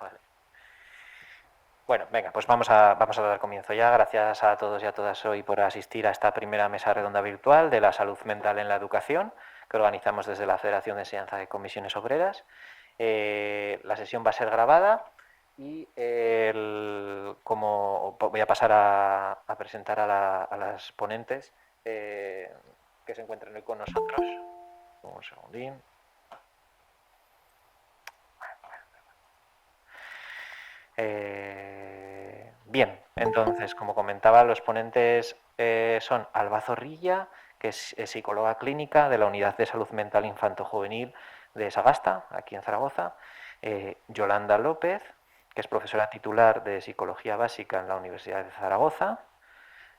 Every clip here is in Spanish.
Vale. Bueno, venga, pues vamos a dar comienzo ya. Gracias a todos y a todas hoy por asistir a esta primera mesa redonda virtual de la salud mental en la educación que organizamos desde la Federación de Enseñanza de Comisiones Obreras. La sesión va a ser grabada y como voy a pasar a presentar a las ponentes que se encuentran hoy con nosotros. Un segundín. Bien, entonces, como comentaba, los ponentes son Alba Zorrilla, que es psicóloga clínica de la Unidad de Salud Mental Infanto-Juvenil de Sagasta, aquí en Zaragoza, Yolanda López, que es profesora titular de Psicología Básica en la Universidad de Zaragoza,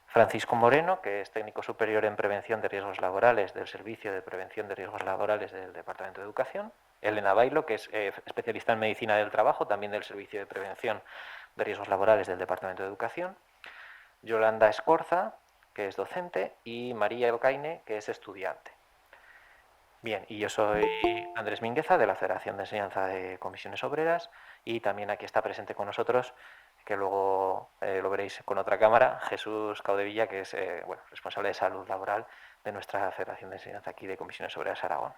Francisco Moreno, que es técnico superior en prevención de riesgos laborales del Servicio de Prevención de Riesgos Laborales del Departamento de Educación, Elena Bailo, que es especialista en medicina del trabajo, también del Servicio de Prevención de Riesgos Laborales del Departamento de Educación, Yolanda Escorza, que es docente, y María Elcaine, que es estudiante. Bien, y yo soy Andrés Mingueza, de la Federación de Enseñanza de Comisiones Obreras, y también aquí está presente con nosotros, que luego lo veréis con otra cámara, Jesús Caudevilla, que es responsable de salud laboral de nuestra Federación de Enseñanza aquí de Comisiones Obreras Aragón.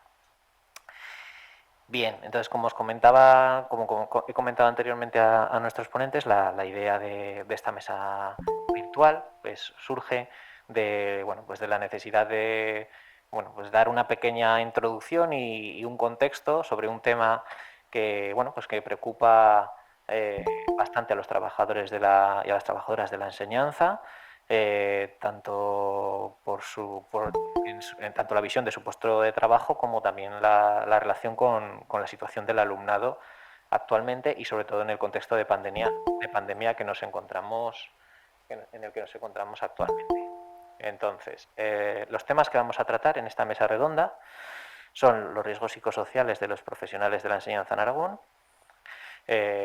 Bien, entonces como os comentaba, como he comentado anteriormente a nuestros ponentes, la idea de esta mesa virtual pues surge de, pues de la necesidad de pues dar una pequeña introducción y un contexto sobre un tema que, pues que preocupa bastante a los trabajadores y a las trabajadoras de la enseñanza, tanto tanto la visión de su puesto de trabajo como también la relación con la situación del alumnado actualmente y sobre todo en el contexto de pandemia que nos encontramos, en el que nos encontramos actualmente. Entonces, los temas que vamos a tratar en esta mesa redonda son los riesgos psicosociales de los profesionales de la enseñanza en Aragón.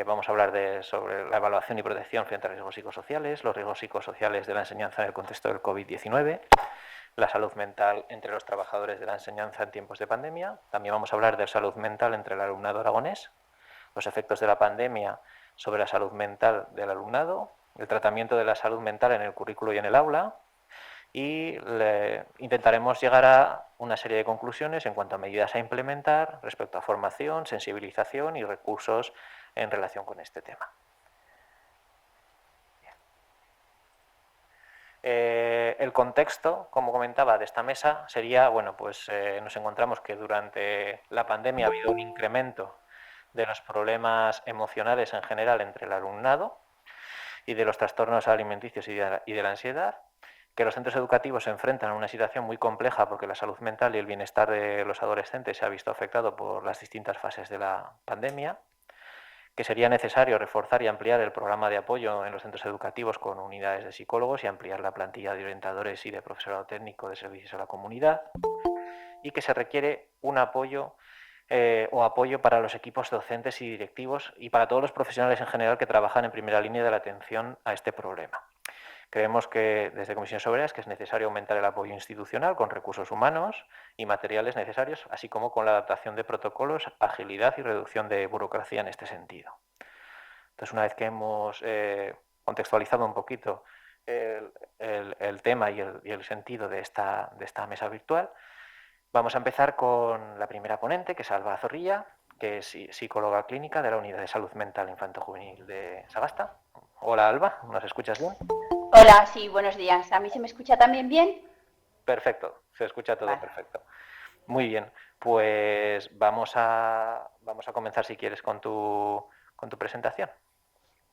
Vamos a hablar sobre la evaluación y protección frente a riesgos psicosociales, los riesgos psicosociales de la enseñanza en el contexto del COVID-19, la salud mental entre los trabajadores de la enseñanza en tiempos de pandemia. También vamos a hablar de salud mental entre el alumnado aragonés, los efectos de la pandemia sobre la salud mental del alumnado, el tratamiento de la salud mental en el currículo y en el aula, y intentaremos llegar a una serie de conclusiones en cuanto a medidas a implementar respecto a formación, sensibilización y recursos en relación con este tema. El contexto, como comentaba, de esta mesa sería, nos encontramos que durante la pandemia ha habido un incremento de los problemas emocionales en general entre el alumnado y de los trastornos alimenticios y de la ansiedad, que los centros educativos se enfrentan a una situación muy compleja porque la salud mental y el bienestar de los adolescentes se ha visto afectado por las distintas fases de la pandemia, que sería necesario reforzar y ampliar el programa de apoyo en los centros educativos con unidades de psicólogos y ampliar la plantilla de orientadores y de profesorado técnico de servicios a la comunidad, y que se requiere un apoyo apoyo para los equipos docentes y directivos y para todos los profesionales en general que trabajan en primera línea de la atención a este problema. Creemos que desde Comisiones Obreras que es necesario aumentar el apoyo institucional con recursos humanos y materiales necesarios, así como con la adaptación de protocolos, agilidad y reducción de burocracia en este sentido. Entonces, una vez que hemos contextualizado un poquito el tema y el sentido de esta mesa virtual, vamos a empezar con la primera ponente, que es Alba Zorrilla, que es psicóloga clínica de la Unidad de Salud Mental Infanto-Juvenil de Sagasta. Hola, Alba, ¿nos escuchas bien? Hola, sí, buenos días. ¿A mí se me escucha también bien? Perfecto, se escucha todo Vale. perfecto. Muy bien, pues vamos a comenzar si quieres con tu presentación.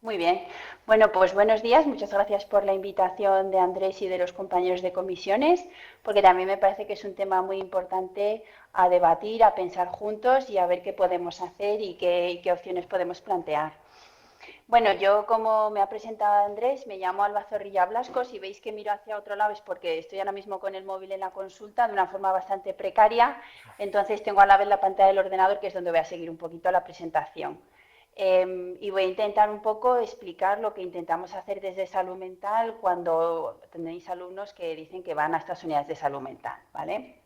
Muy bien. Bueno, pues buenos días. Muchas gracias por la invitación de Andrés y de los compañeros de comisiones, porque también me parece que es un tema muy importante a debatir, a pensar juntos y a ver qué podemos hacer y qué opciones podemos plantear. Bueno, yo como me ha presentado Andrés, me llamo Alba Zorrilla Blasco. Si veis que miro hacia otro lado es porque estoy ahora mismo con el móvil en la consulta de una forma bastante precaria, entonces tengo a la vez la pantalla del ordenador, que es donde voy a seguir un poquito la presentación. Y voy a intentar un poco explicar lo que intentamos hacer desde salud mental cuando tenéis alumnos que dicen que van a estas unidades de salud mental, ¿vale?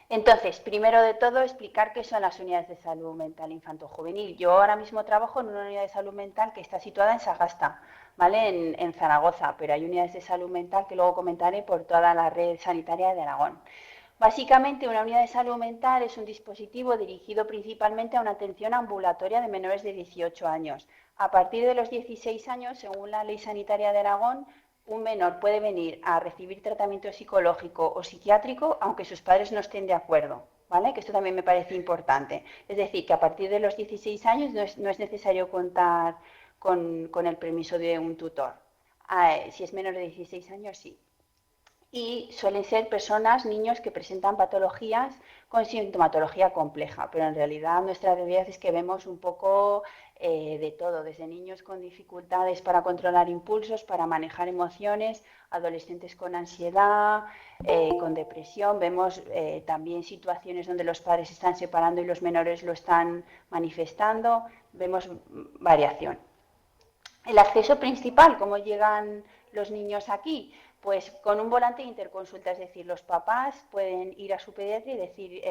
Entonces, primero de todo, explicar qué son las unidades de salud mental infanto-juvenil. Yo ahora mismo trabajo en una unidad de salud mental que está situada en Sagasta, ¿vale? En Zaragoza, pero hay unidades de salud mental que luego comentaré por toda la red sanitaria de Aragón. Básicamente, una unidad de salud mental es un dispositivo dirigido principalmente a una atención ambulatoria de menores de 18 años. A partir de los 16 años, según la Ley Sanitaria de Aragón, un menor puede venir a recibir tratamiento psicológico o psiquiátrico aunque sus padres no estén de acuerdo, ¿vale? Que esto también me parece importante. Es decir, que a partir de los 16 años no es necesario contar con el permiso de un tutor. Si es menor de 16 años, sí. Y suelen ser personas, niños que presentan patologías con sintomatología compleja, pero en realidad nuestra realidad es que vemos un poco de todo, desde niños con dificultades para controlar impulsos, para manejar emociones, adolescentes con ansiedad, con depresión, vemos también situaciones donde los padres se están separando y los menores lo están manifestando, vemos variación. El acceso principal, ¿cómo llegan los niños aquí? Pues con un volante de interconsulta, es decir, los papás pueden ir a su pediatra y decir,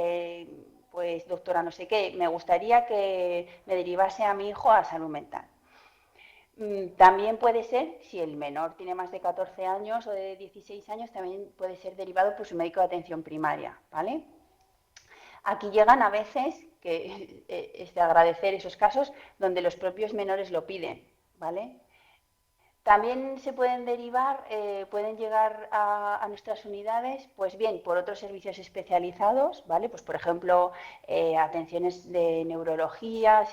pues doctora, no sé qué, me gustaría que me derivase a mi hijo a salud mental. También puede ser, si el menor tiene más de 14 años o de 16 años, también puede ser derivado por su médico de atención primaria, ¿vale? Aquí llegan a veces, que es de agradecer esos casos, donde los propios menores lo piden, ¿vale? También se pueden derivar, pueden llegar a nuestras unidades, pues bien, por otros servicios especializados, ¿vale? Pues por ejemplo, atenciones de neurología,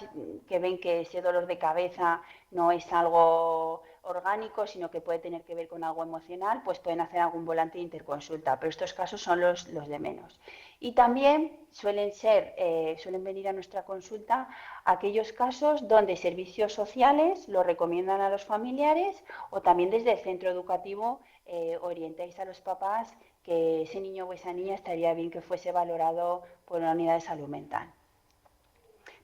que ven que ese dolor de cabeza no es algo orgánico, sino que puede tener que ver con algo emocional, pues pueden hacer algún volante de interconsulta, pero estos casos son los de menos. Y también suelen venir a nuestra consulta aquellos casos donde servicios sociales lo recomiendan a los familiares o también desde el centro educativo orientáis a los papás que ese niño o esa niña estaría bien que fuese valorado por una unidad de salud mental.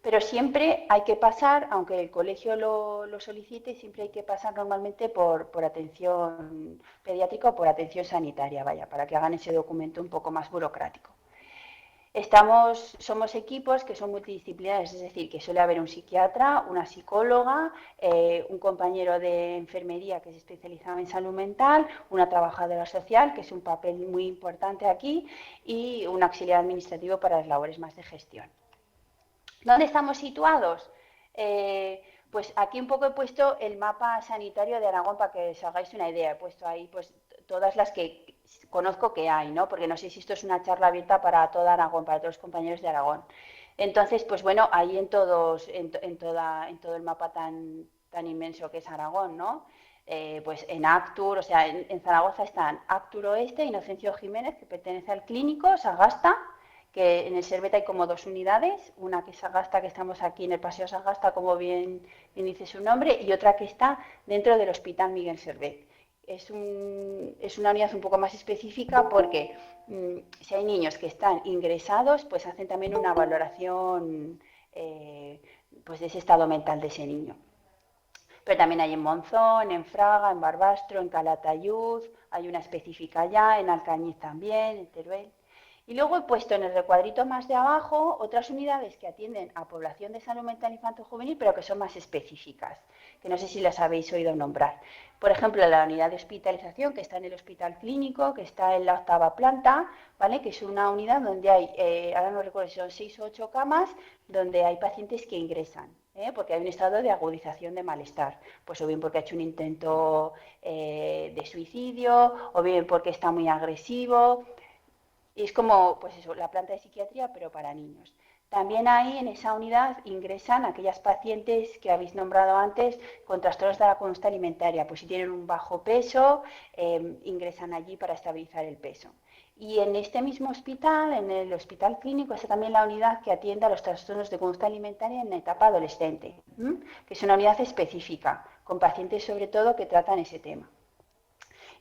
Pero siempre hay que pasar, aunque el colegio lo solicite, siempre hay que pasar normalmente por atención pediátrica o por atención sanitaria, vaya, para que hagan ese documento un poco más burocrático. Somos equipos que son multidisciplinares, es decir, que suele haber un psiquiatra, una psicóloga, un compañero de enfermería que es especializado en salud mental, una trabajadora social, que es un papel muy importante aquí, y un auxiliar administrativo para las labores más de gestión. ¿Dónde estamos situados? Pues aquí un poco he puesto el mapa sanitario de Aragón para que os hagáis una idea. He puesto ahí pues todas las que conozco que hay, ¿no? Porque no sé si esto es una charla abierta para toda Aragón, para todos los compañeros de Aragón. Entonces, pues bueno, ahí en todo el mapa tan inmenso que es Aragón, ¿no? Pues en Actur, o sea, en Zaragoza están Actur Oeste, Inocencio Jiménez, que pertenece al clínico, Sagasta, que en el Servet hay como dos unidades, una que es Sagasta, que estamos aquí en el Paseo Sagasta, como bien dice su nombre, y otra que está dentro del Hospital Miguel Servet. Es una unidad un poco más específica porque si hay niños que están ingresados, pues hacen también una valoración pues de ese estado mental de ese niño. Pero también hay en Monzón, en Fraga, en Barbastro, en Calatayud, hay una específica allá, en Alcañiz también, en Teruel. Y luego he puesto en el recuadrito más de abajo otras unidades que atienden a población de salud mental infanto-juvenil, pero que son más específicas, que no sé si las habéis oído nombrar. Por ejemplo, la unidad de hospitalización, que está en el hospital clínico, que está en la 8ª planta, ¿vale? Que es una unidad donde hay, ahora no recuerdo si son 6 o 8 camas, donde hay pacientes que ingresan, porque hay un estado de agudización de malestar, pues o bien porque ha hecho un intento de suicidio, o bien porque está muy agresivo. Y es como, pues eso, la planta de psiquiatría, pero para niños. También ahí en esa unidad ingresan aquellas pacientes que habéis nombrado antes con trastornos de la conducta alimentaria. Pues si tienen un bajo peso, ingresan allí para estabilizar el peso. Y en este mismo hospital, en el hospital clínico, está también la unidad que atiende a los trastornos de conducta alimentaria en la etapa adolescente, que es una unidad específica, con pacientes sobre todo que tratan ese tema.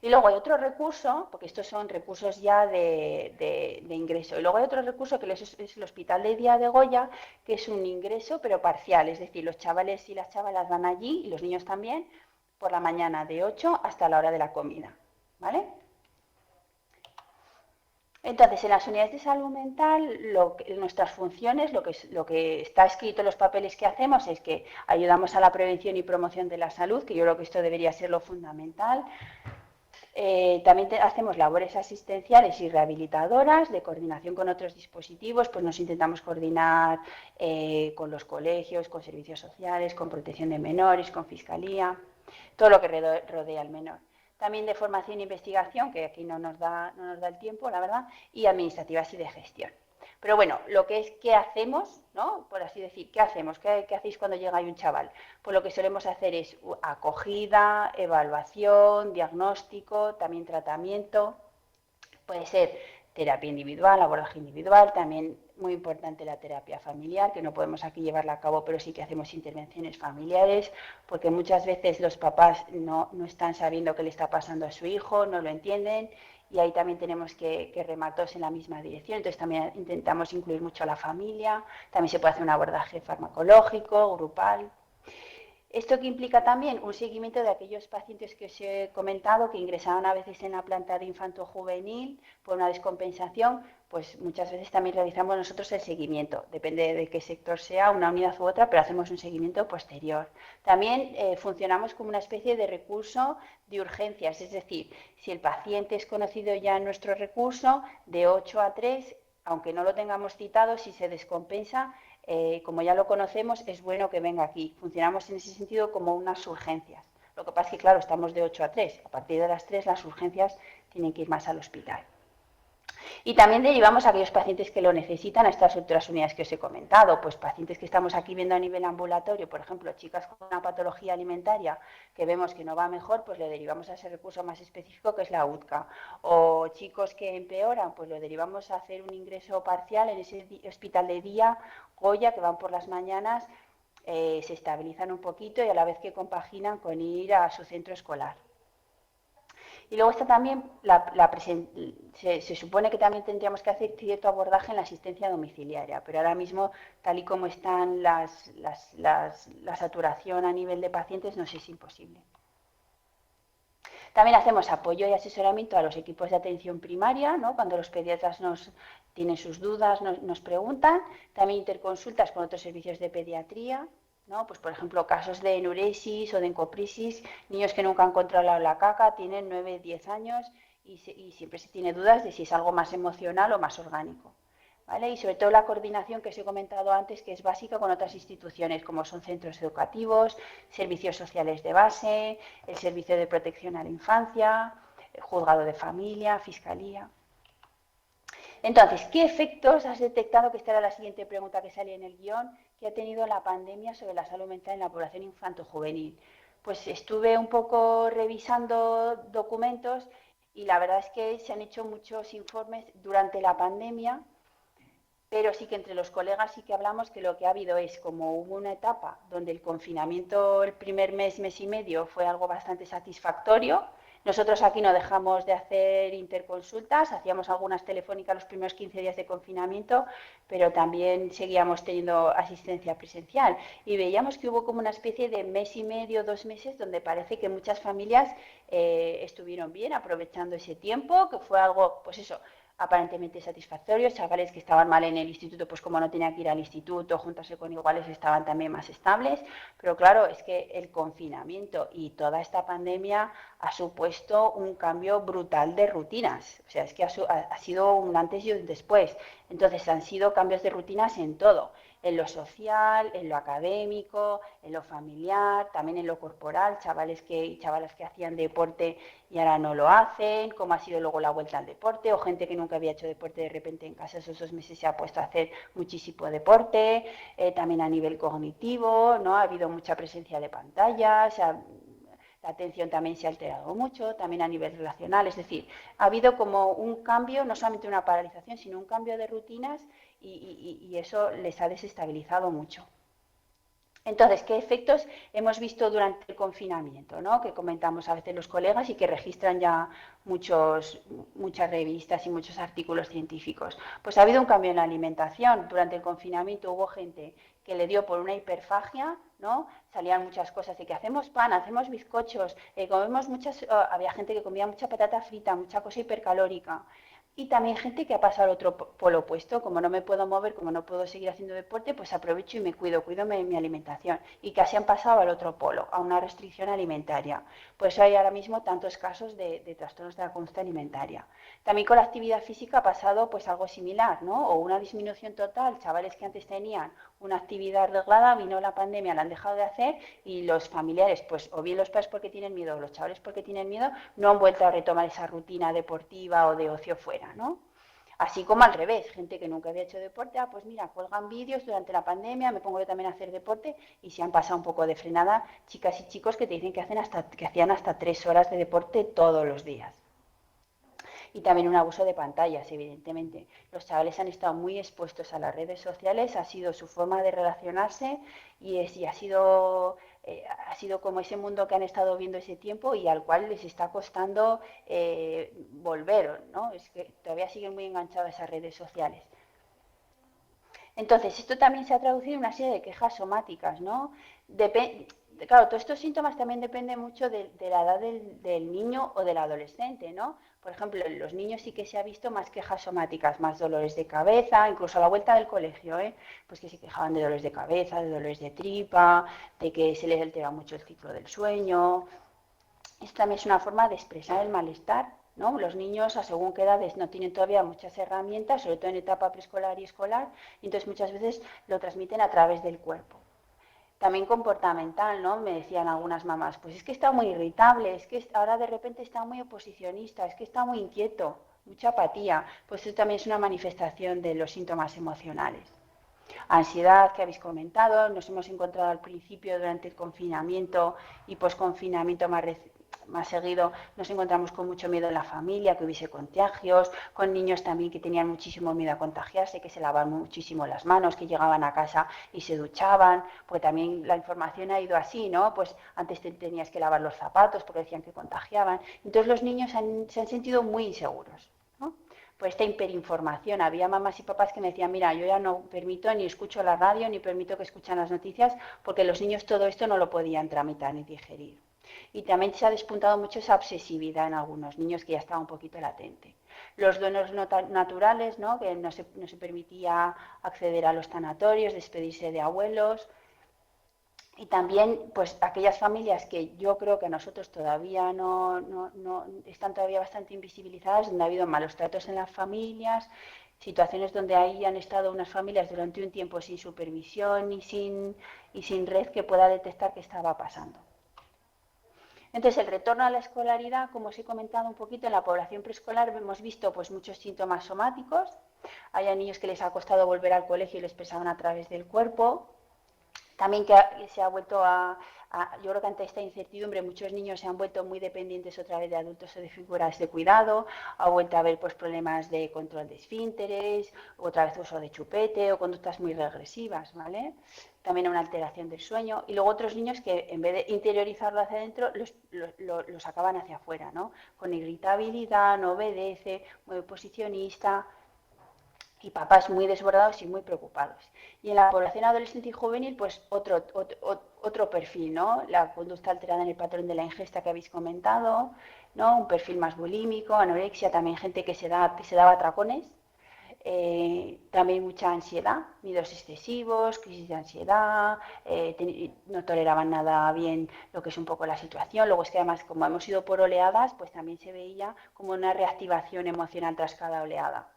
Y luego hay otro recurso, porque estos son recursos ya de ingreso. Y luego hay otro recurso que es el Hospital de Día de Goya, que es un ingreso pero parcial. Es decir, los chavales y las chavalas van allí, y los niños también, por la mañana de 8 hasta la hora de la comida. ¿Vale? Entonces, en las unidades de salud mental, nuestras funciones, lo que está escrito en los papeles que hacemos es que ayudamos a la prevención y promoción de la salud, que yo creo que esto debería ser lo fundamental. También hacemos labores asistenciales y rehabilitadoras de coordinación con otros dispositivos, pues nos intentamos coordinar con los colegios, con servicios sociales, con protección de menores, con fiscalía, todo lo que rodea al menor. También de formación e investigación, que aquí no nos da el tiempo, la verdad, y administrativas y de gestión. Pero bueno, lo que es qué hacemos, ¿no? Por así decir, ¿qué hacemos? ¿Qué hacéis cuando llega ahí un chaval? Pues lo que solemos hacer es acogida, evaluación, diagnóstico, también tratamiento. Puede ser terapia individual, abordaje individual, también muy importante la terapia familiar, que no podemos aquí llevarla a cabo, pero sí que hacemos intervenciones familiares, porque muchas veces los papás no están sabiendo qué le está pasando a su hijo, no lo entienden, y ahí también tenemos que remar todos en la misma dirección. Entonces también intentamos incluir mucho a la familia, también se puede hacer un abordaje farmacológico, grupal. Esto que implica también un seguimiento de aquellos pacientes que os he comentado que ingresaban a veces en la planta de infanto-juvenil por una descompensación, pues muchas veces también realizamos nosotros el seguimiento. Depende de qué sector sea, una unidad u otra, pero hacemos un seguimiento posterior. También funcionamos como una especie de recurso de urgencias, es decir, si el paciente es conocido ya en nuestro recurso, de 8 a 3, aunque no lo tengamos citado, si se descompensa, como ya lo conocemos, es bueno que venga aquí. Funcionamos en ese sentido como unas urgencias. Lo que pasa es que, claro, estamos de 8 a 3. A partir de las 3 las urgencias tienen que ir más al hospital. Y también derivamos a aquellos pacientes que lo necesitan a estas otras unidades que os he comentado, pues pacientes que estamos aquí viendo a nivel ambulatorio, por ejemplo, chicas con una patología alimentaria que vemos que no va mejor, pues le derivamos a ese recurso más específico que es la UTCA. O chicos que empeoran, pues lo derivamos a hacer un ingreso parcial en ese hospital de día, Goya, que van por las mañanas, se estabilizan un poquito y a la vez que compaginan con ir a su centro escolar. Y luego está también, se supone que también tendríamos que hacer cierto abordaje en la asistencia domiciliaria, pero ahora mismo, tal y como están la saturación a nivel de pacientes, nos es imposible. También hacemos apoyo y asesoramiento a los equipos de atención primaria, ¿no? Cuando los pediatras tienen sus dudas, nos preguntan. También interconsultas con otros servicios de pediatría, ¿no? Pues, por ejemplo, casos de enuresis o de encoprisis, niños que nunca han controlado la caca, tienen 9, 10 años y siempre se tiene dudas de si es algo más emocional o más orgánico. ¿Vale? Y sobre todo la coordinación que os he comentado antes, que es básica con otras instituciones, como son centros educativos, servicios sociales de base, el servicio de protección a la infancia, el juzgado de familia, fiscalía. Entonces, ¿qué efectos has detectado, que esta era la siguiente pregunta que salía en el guión, que ha tenido la pandemia sobre la salud mental en la población infanto-juvenil? Pues estuve un poco revisando documentos y la verdad es que se han hecho muchos informes durante la pandemia, pero sí que entre los colegas sí que hablamos que lo que ha habido es como hubo una etapa donde el confinamiento el primer mes, mes y medio fue algo bastante satisfactorio. Nosotros aquí no dejamos de hacer interconsultas, hacíamos algunas telefónicas los primeros 15 días de confinamiento, pero también seguíamos teniendo asistencia presencial. Y veíamos que hubo como una especie de mes y medio, 2 meses, donde parece que muchas familias estuvieron bien aprovechando ese tiempo, que fue algo, pues eso, aparentemente satisfactorios, chavales que estaban mal en el instituto, pues como no tenían que ir al instituto, juntarse con iguales, estaban también más estables, pero claro, es que el confinamiento y toda esta pandemia ha supuesto un cambio brutal de rutinas, o sea, es que ha sido un antes y un después, entonces han sido cambios de rutinas en todo, en lo social, en lo académico, en lo familiar, también en lo corporal, chavalas que hacían deporte y ahora no lo hacen, cómo ha sido luego la vuelta al deporte, o gente que nunca había hecho deporte de repente en casa esos 2 meses se ha puesto a hacer muchísimo deporte, también a nivel cognitivo, ¿no? Ha habido mucha presencia de pantallas, la atención también se ha alterado mucho, también a nivel relacional, es decir, ha habido como un cambio, no solamente una paralización, sino un cambio de rutinas y eso les ha desestabilizado mucho. Entonces, ¿qué efectos hemos visto durante el confinamiento, ¿no? Que comentamos a veces los colegas y que registran ya muchas revistas y muchos artículos científicos? Pues ha habido un cambio en la alimentación. Durante el confinamiento hubo gente que le dio por una hiperfagia, ¿no? Salían muchas cosas de que hacemos pan, hacemos bizcochos, comemos había gente que comía mucha patata frita, mucha cosa hipercalórica. Y también gente que ha pasado al otro polo opuesto, como no me puedo mover, como no puedo seguir haciendo deporte, pues aprovecho y me cuido mi alimentación. Y casi han pasado al otro polo, a una restricción alimentaria. Por eso hay ahora mismo tantos casos de trastornos de la conducta alimentaria. También con la actividad física ha pasado pues algo similar, ¿no? O una disminución total, chavales que antes tenían una actividad reglada, vino la pandemia, la han dejado de hacer y los familiares, pues o bien los padres porque tienen miedo o los chavales porque tienen miedo, no han vuelto a retomar esa rutina deportiva o de ocio fuera, ¿no? Así como al revés, gente que nunca había hecho deporte, pues mira, cuelgan vídeos durante la pandemia, me pongo yo también a hacer deporte y se han pasado un poco de frenada chicas y chicos que te dicen que hacían hasta 3 horas de deporte todos los días. Y también un abuso de pantallas, evidentemente. Los chavales han estado muy expuestos a las redes sociales, ha sido su forma de relacionarse y ha sido como ese mundo que han estado viendo ese tiempo y al cual les está costando volver, ¿no? Es que todavía siguen muy enganchados a esas redes sociales. Entonces, esto también se ha traducido en una serie de quejas somáticas, ¿no? Claro, todos estos síntomas también dependen mucho de la edad del niño o del adolescente, ¿no? Por ejemplo, en los niños sí que se ha visto más quejas somáticas, más dolores de cabeza, incluso a la vuelta del colegio, ¿eh? Pues que se quejaban de dolores de cabeza, de dolores de tripa, de que se les altera mucho el ciclo del sueño. Esto también es una forma de expresar el malestar, ¿no? Los niños a según qué edades no tienen todavía muchas herramientas, sobre todo en etapa preescolar y escolar, y entonces muchas veces lo transmiten a través del cuerpo. También comportamental, ¿no? Me decían algunas mamás, pues es que está muy irritable, es que ahora de repente está muy oposicionista, es que está muy inquieto, mucha apatía. Pues eso también es una manifestación de los síntomas emocionales. Ansiedad que habéis comentado, nos hemos encontrado al principio durante el confinamiento y posconfinamiento más seguido, nos encontramos con mucho miedo en la familia, que hubiese contagios, con niños también que tenían muchísimo miedo a contagiarse, que se lavaban muchísimo las manos, que llegaban a casa y se duchaban, porque también la información ha ido así, ¿no? Pues antes tenías que lavar los zapatos porque decían que contagiaban. Entonces los niños se han sentido muy inseguros, ¿no? Por esta hiperinformación. Había mamás y papás que me decían, mira, yo ya no permito ni escucho la radio, ni permito que escuchen las noticias, porque los niños todo esto no lo podían tramitar ni digerir. Y también se ha despuntado mucho esa obsesividad en algunos niños que ya estaba un poquito latente. Los donos naturales, ¿no? Que no se permitía acceder a los tanatorios, despedirse de abuelos, y también pues aquellas familias que yo creo que nosotros todavía no están todavía bastante invisibilizadas, donde ha habido malos tratos en las familias, situaciones donde ahí han estado unas familias durante un tiempo sin supervisión y sin red que pueda detectar qué estaba pasando. Entonces, el retorno a la escolaridad, como os he comentado un poquito, en la población preescolar hemos visto pues, muchos síntomas somáticos. Hay niños que les ha costado volver al colegio y lo expresaban a través del cuerpo. También que se ha vuelto yo creo que ante esta incertidumbre muchos niños se han vuelto muy dependientes otra vez de adultos o de figuras de cuidado, ha vuelto a haber pues problemas de control de esfínteres, otra vez uso de chupete o conductas muy regresivas, ¿vale? También una alteración del sueño y luego otros niños que en vez de interiorizarlo hacia adentro lo sacaban hacia afuera, ¿no? Con irritabilidad, no obedece, muy oposicionista, y papás muy desbordados y muy preocupados. Y en la población adolescente y juvenil, pues otro perfil, ¿no? La conducta alterada en el patrón de la ingesta que habéis comentado, ¿no? Un perfil más bulímico, anorexia, también gente que se daba atracones. También mucha ansiedad, miedos excesivos, crisis de ansiedad, no toleraban nada bien lo que es un poco la situación. Luego es que además, como hemos ido por oleadas, pues también se veía como una reactivación emocional tras cada oleada.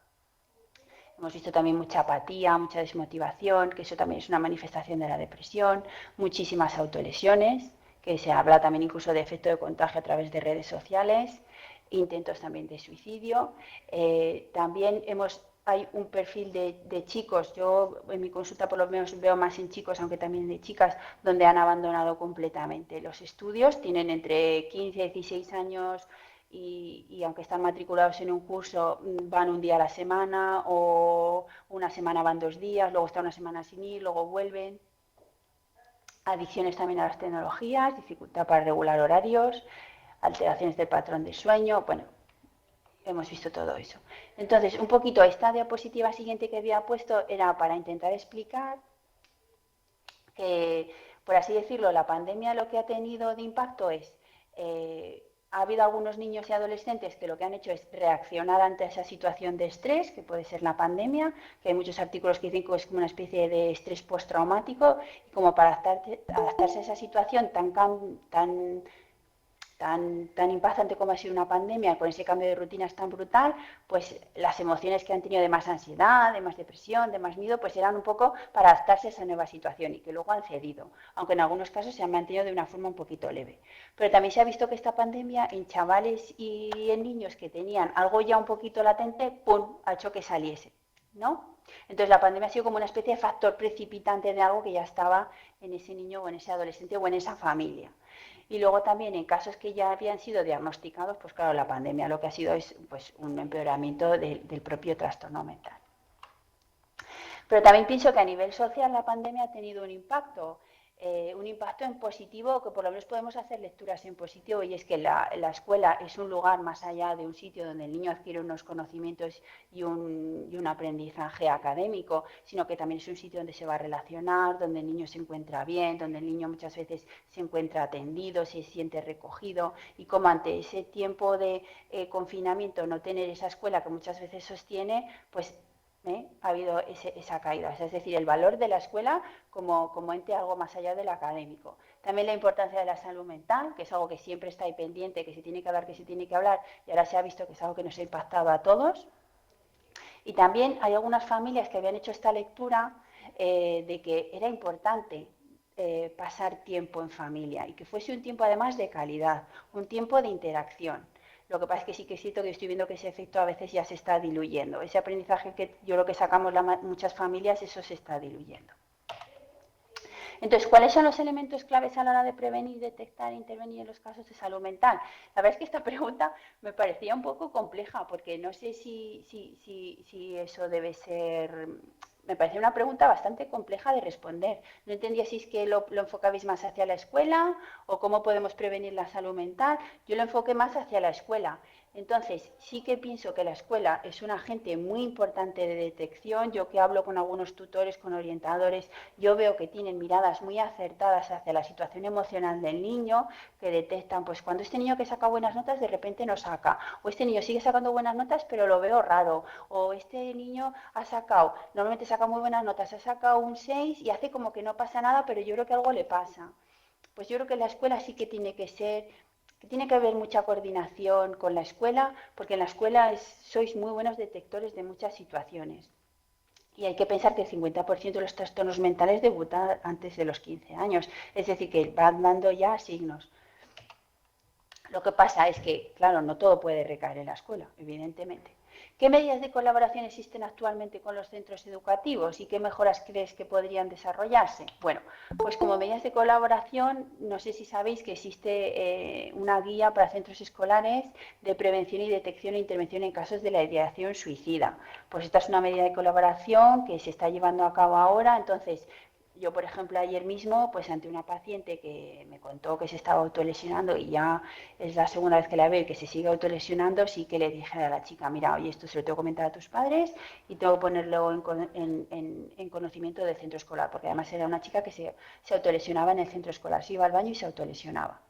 Hemos visto también mucha apatía, mucha desmotivación, que eso también es una manifestación de la depresión, muchísimas autolesiones, que se habla también incluso de efecto de contagio a través de redes sociales, intentos también de suicidio. También hay un perfil de chicos, yo en mi consulta por lo menos veo más en chicos, aunque también de chicas, donde han abandonado completamente los estudios, tienen entre 15 y 16 años y aunque están matriculados en un curso, van un día a la semana o una semana van 2 días, luego están una semana sin ir, luego vuelven. Adicciones también a las tecnologías, dificultad para regular horarios, alteraciones del patrón de sueño, bueno, hemos visto todo eso. Entonces, un poquito esta diapositiva siguiente que había puesto era para intentar explicar que, por así decirlo, la pandemia lo que ha tenido de impacto es ha habido algunos niños y adolescentes que lo que han hecho es reaccionar ante esa situación de estrés, que puede ser la pandemia, que hay muchos artículos que dicen que es como una especie de estrés postraumático, y como para adaptarse a esa situación tan impactante como ha sido una pandemia, con ese cambio de rutinas tan brutal, pues las emociones que han tenido de más ansiedad, de más depresión, de más miedo, pues eran un poco para adaptarse a esa nueva situación y que luego han cedido, aunque en algunos casos se han mantenido de una forma un poquito leve. Pero también se ha visto que esta pandemia en chavales y en niños que tenían algo ya un poquito latente, ¡pum!, ha hecho que saliese, ¿no? Entonces la pandemia ha sido como una especie de factor precipitante de algo que ya estaba en ese niño o en ese adolescente o en esa familia. Y luego también en casos que ya habían sido diagnosticados, pues claro, la pandemia lo que ha sido es pues, un empeoramiento del propio trastorno mental. Pero también pienso que a nivel social la pandemia ha tenido un impacto en positivo, que por lo menos podemos hacer lecturas en positivo, y es que la escuela es un lugar más allá de un sitio donde el niño adquiere unos conocimientos y un aprendizaje académico, sino que también es un sitio donde se va a relacionar, donde el niño se encuentra bien, donde el niño muchas veces se encuentra atendido, se siente recogido, y como ante ese tiempo de confinamiento no tener esa escuela que muchas veces sostiene, pues ha habido esa caída. Es decir, el valor de la escuela como ente algo más allá del académico. También la importancia de la salud mental, que es algo que siempre está ahí pendiente, que se tiene que hablar, que se tiene que hablar, y ahora se ha visto que es algo que nos ha impactado a todos. Y también hay algunas familias que habían hecho esta lectura de que era importante pasar tiempo en familia y que fuese un tiempo además de calidad, un tiempo de interacción. Lo que pasa es que sí que es cierto que estoy viendo que ese efecto a veces ya se está diluyendo. Ese aprendizaje que yo creo que sacamos muchas familias, eso se está diluyendo. Entonces, ¿cuáles son los elementos claves a la hora de prevenir, detectar e intervenir en los casos de salud mental? La verdad es que esta pregunta me parecía un poco compleja, porque no sé si eso debe ser... Me parecía una pregunta bastante compleja de responder. No entendía si es que lo enfocabais más hacia la escuela o cómo podemos prevenir la salud mental. Yo lo enfoqué más hacia la escuela. Entonces, sí que pienso que la escuela es un agente muy importante de detección. Yo que hablo con algunos tutores, con orientadores, yo veo que tienen miradas muy acertadas hacia la situación emocional del niño, que detectan, pues cuando este niño que saca buenas notas de repente no saca, o este niño sigue sacando buenas notas pero lo veo raro, o este niño normalmente saca muy buenas notas, ha sacado un 6 y hace como que no pasa nada, pero yo creo que algo le pasa. Pues yo creo que la escuela sí que tiene que haber mucha coordinación con la escuela, porque en la escuela sois muy buenos detectores de muchas situaciones. Y hay que pensar que el 50% de los trastornos mentales debutan antes de los 15 años, es decir, que van dando ya signos. Lo que pasa es que, claro, no todo puede recaer en la escuela, evidentemente. ¿Qué medidas de colaboración existen actualmente con los centros educativos y qué mejoras crees que podrían desarrollarse? Bueno, pues como medidas de colaboración, no sé si sabéis que existe una guía para centros escolares de prevención y detección e intervención en casos de la ideación suicida. Pues esta es una medida de colaboración que se está llevando a cabo ahora. Entonces, yo, por ejemplo, ayer mismo, pues ante una paciente que me contó que se estaba autolesionando y ya es la segunda vez que la veo y que se sigue autolesionando, sí que le dije a la chica, mira, oye, esto se lo tengo que comentar a tus padres y tengo que ponerlo en conocimiento del centro escolar, porque además era una chica que se autolesionaba en el centro escolar, se iba al baño y se autolesionaba.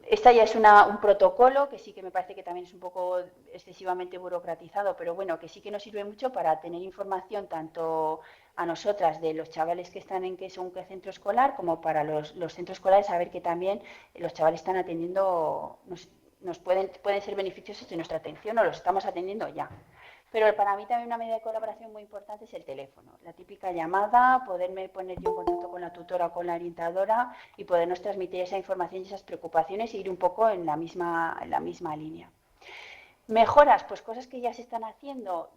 Esta ya es un protocolo que sí que me parece que también es un poco excesivamente burocratizado, pero bueno, que sí que nos sirve mucho para tener información tanto a nosotras de los chavales que están en qué centro escolar, como para los centros escolares saber que también los chavales están atendiendo, nos pueden ser beneficiosos de nuestra atención o los estamos atendiendo ya. Pero para mí también una medida de colaboración muy importante es el teléfono. La típica llamada, poderme poner yo en contacto con la tutora o con la orientadora y podernos transmitir esa información y esas preocupaciones e ir un poco en la misma línea. Mejoras, pues cosas que ya se están haciendo.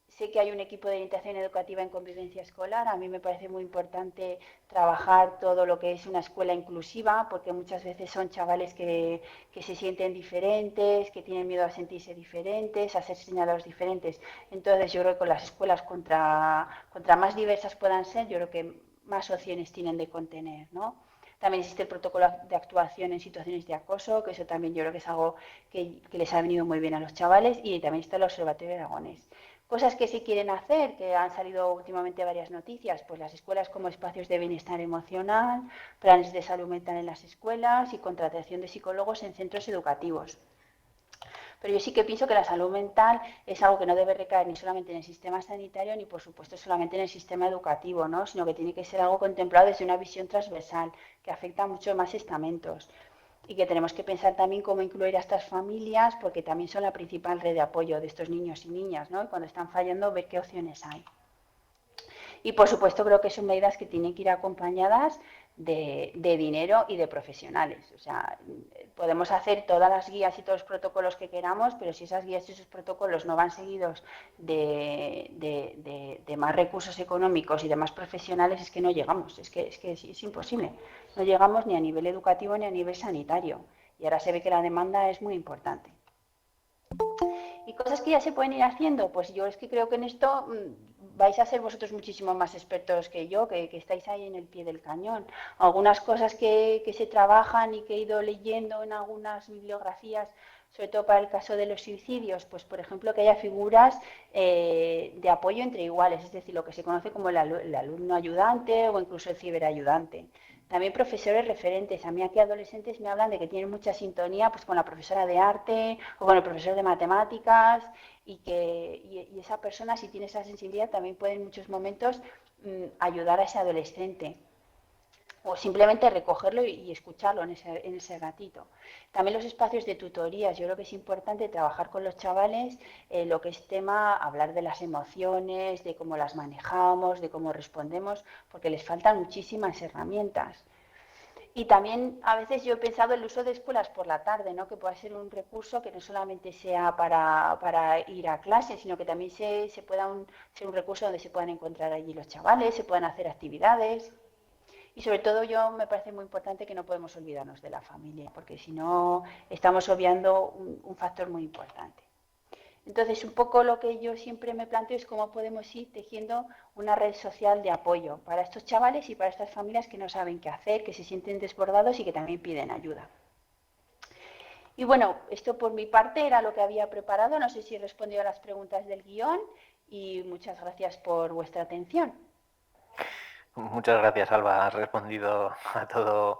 Sé que hay un equipo de orientación educativa en convivencia escolar. A mí me parece muy importante trabajar todo lo que es una escuela inclusiva, porque muchas veces son chavales que se sienten diferentes, que tienen miedo a sentirse diferentes, a ser señalados diferentes. Entonces yo creo que con las escuelas, contra más diversas puedan ser, yo creo que más opciones tienen de contener, ¿no? También existe el protocolo de actuación en situaciones de acoso, que eso también yo creo que es algo que les ha venido muy bien a los chavales, y también está el Observatorio Aragonés. Cosas que se quieren hacer, que han salido últimamente varias noticias, pues las escuelas como espacios de bienestar emocional, planes de salud mental en las escuelas y contratación de psicólogos en centros educativos. Pero yo sí que pienso que la salud mental es algo que no debe recaer ni solamente en el sistema sanitario ni, por supuesto, solamente en el sistema educativo, ¿no? Sino que tiene que ser algo contemplado desde una visión transversal que afecta a muchos más estamentos y que tenemos que pensar también cómo incluir a estas familias porque también son la principal red de apoyo de estos niños y niñas, ¿no? Y cuando están fallando, ver qué opciones hay. Y por supuesto creo que son medidas que tienen que ir acompañadas de dinero y de profesionales. O sea, podemos hacer todas las guías y todos los protocolos que queramos, pero si esas guías y esos protocolos no van seguidos de más recursos económicos y de más profesionales, es que no llegamos, es imposible. No llegamos ni a nivel educativo ni a nivel sanitario. Y ahora se ve que la demanda es muy importante. Y cosas que ya se pueden ir haciendo, pues yo es que creo que en esto vais a ser vosotros muchísimo más expertos que yo, que estáis ahí en el pie del cañón. Algunas cosas que se trabajan y que he ido leyendo en algunas bibliografías, sobre todo para el caso de los suicidios, pues por ejemplo que haya figuras de apoyo entre iguales, es decir, lo que se conoce como el alumno ayudante o incluso el ciberayudante. También profesores referentes. A mí aquí adolescentes me hablan de que tienen mucha sintonía pues, con la profesora de arte o con el profesor de matemáticas y esa persona, si tiene esa sensibilidad, también puede en muchos momentos ayudar a ese adolescente o simplemente recogerlo y escucharlo en ese ratito. También los espacios de tutorías. Yo creo que es importante trabajar con los chavales lo que es tema, hablar de las emociones, de cómo las manejamos, de cómo respondemos, porque les faltan muchísimas herramientas. Y también a veces yo he pensado en el uso de escuelas por la tarde, ¿no? Que pueda ser un recurso que no solamente sea para ir a clase, sino que también se pueda ser un recurso donde se puedan encontrar allí los chavales, se puedan hacer actividades. Y sobre todo yo me parece muy importante que no podemos olvidarnos de la familia, porque si no estamos obviando un factor muy importante. Entonces, un poco lo que yo siempre me planteo es cómo podemos ir tejiendo una red social de apoyo para estos chavales y para estas familias que no saben qué hacer, que se sienten desbordados y que también piden ayuda. Y bueno, esto por mi parte era lo que había preparado. No sé si he respondido a las preguntas del guión y muchas gracias por vuestra atención. Muchas gracias, Alba. Has respondido a todo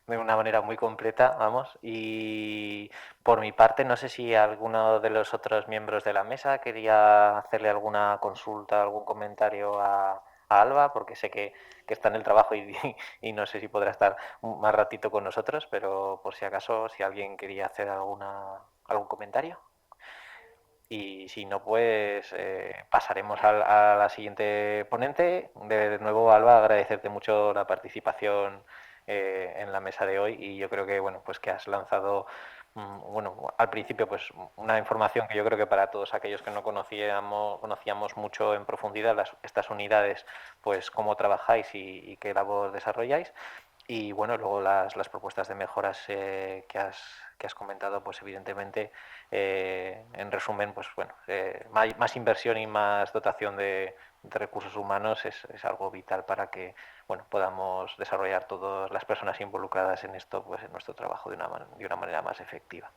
de una manera muy completa, vamos. Y por mi parte, no sé si alguno de los otros miembros de la mesa quería hacerle alguna consulta, algún comentario a Alba, porque sé que está en el trabajo y no sé si podrá estar más ratito con nosotros, pero por si acaso, si alguien quería hacer algún comentario. Y si no, pues pasaremos a la siguiente ponente. De nuevo, Alba, agradecerte mucho la participación en la mesa de hoy y yo creo que, bueno, pues que has lanzado, bueno, al principio, pues una información que yo creo que para todos aquellos que no conocíamos mucho en profundidad estas unidades, pues cómo trabajáis y qué labor desarrolláis. Y bueno, luego las propuestas de mejoras que has comentado, pues evidentemente, en resumen, pues bueno, más inversión y más dotación de recursos humanos es algo vital para que bueno, podamos desarrollar todas las personas involucradas en esto, pues en nuestro trabajo de una manera más efectiva.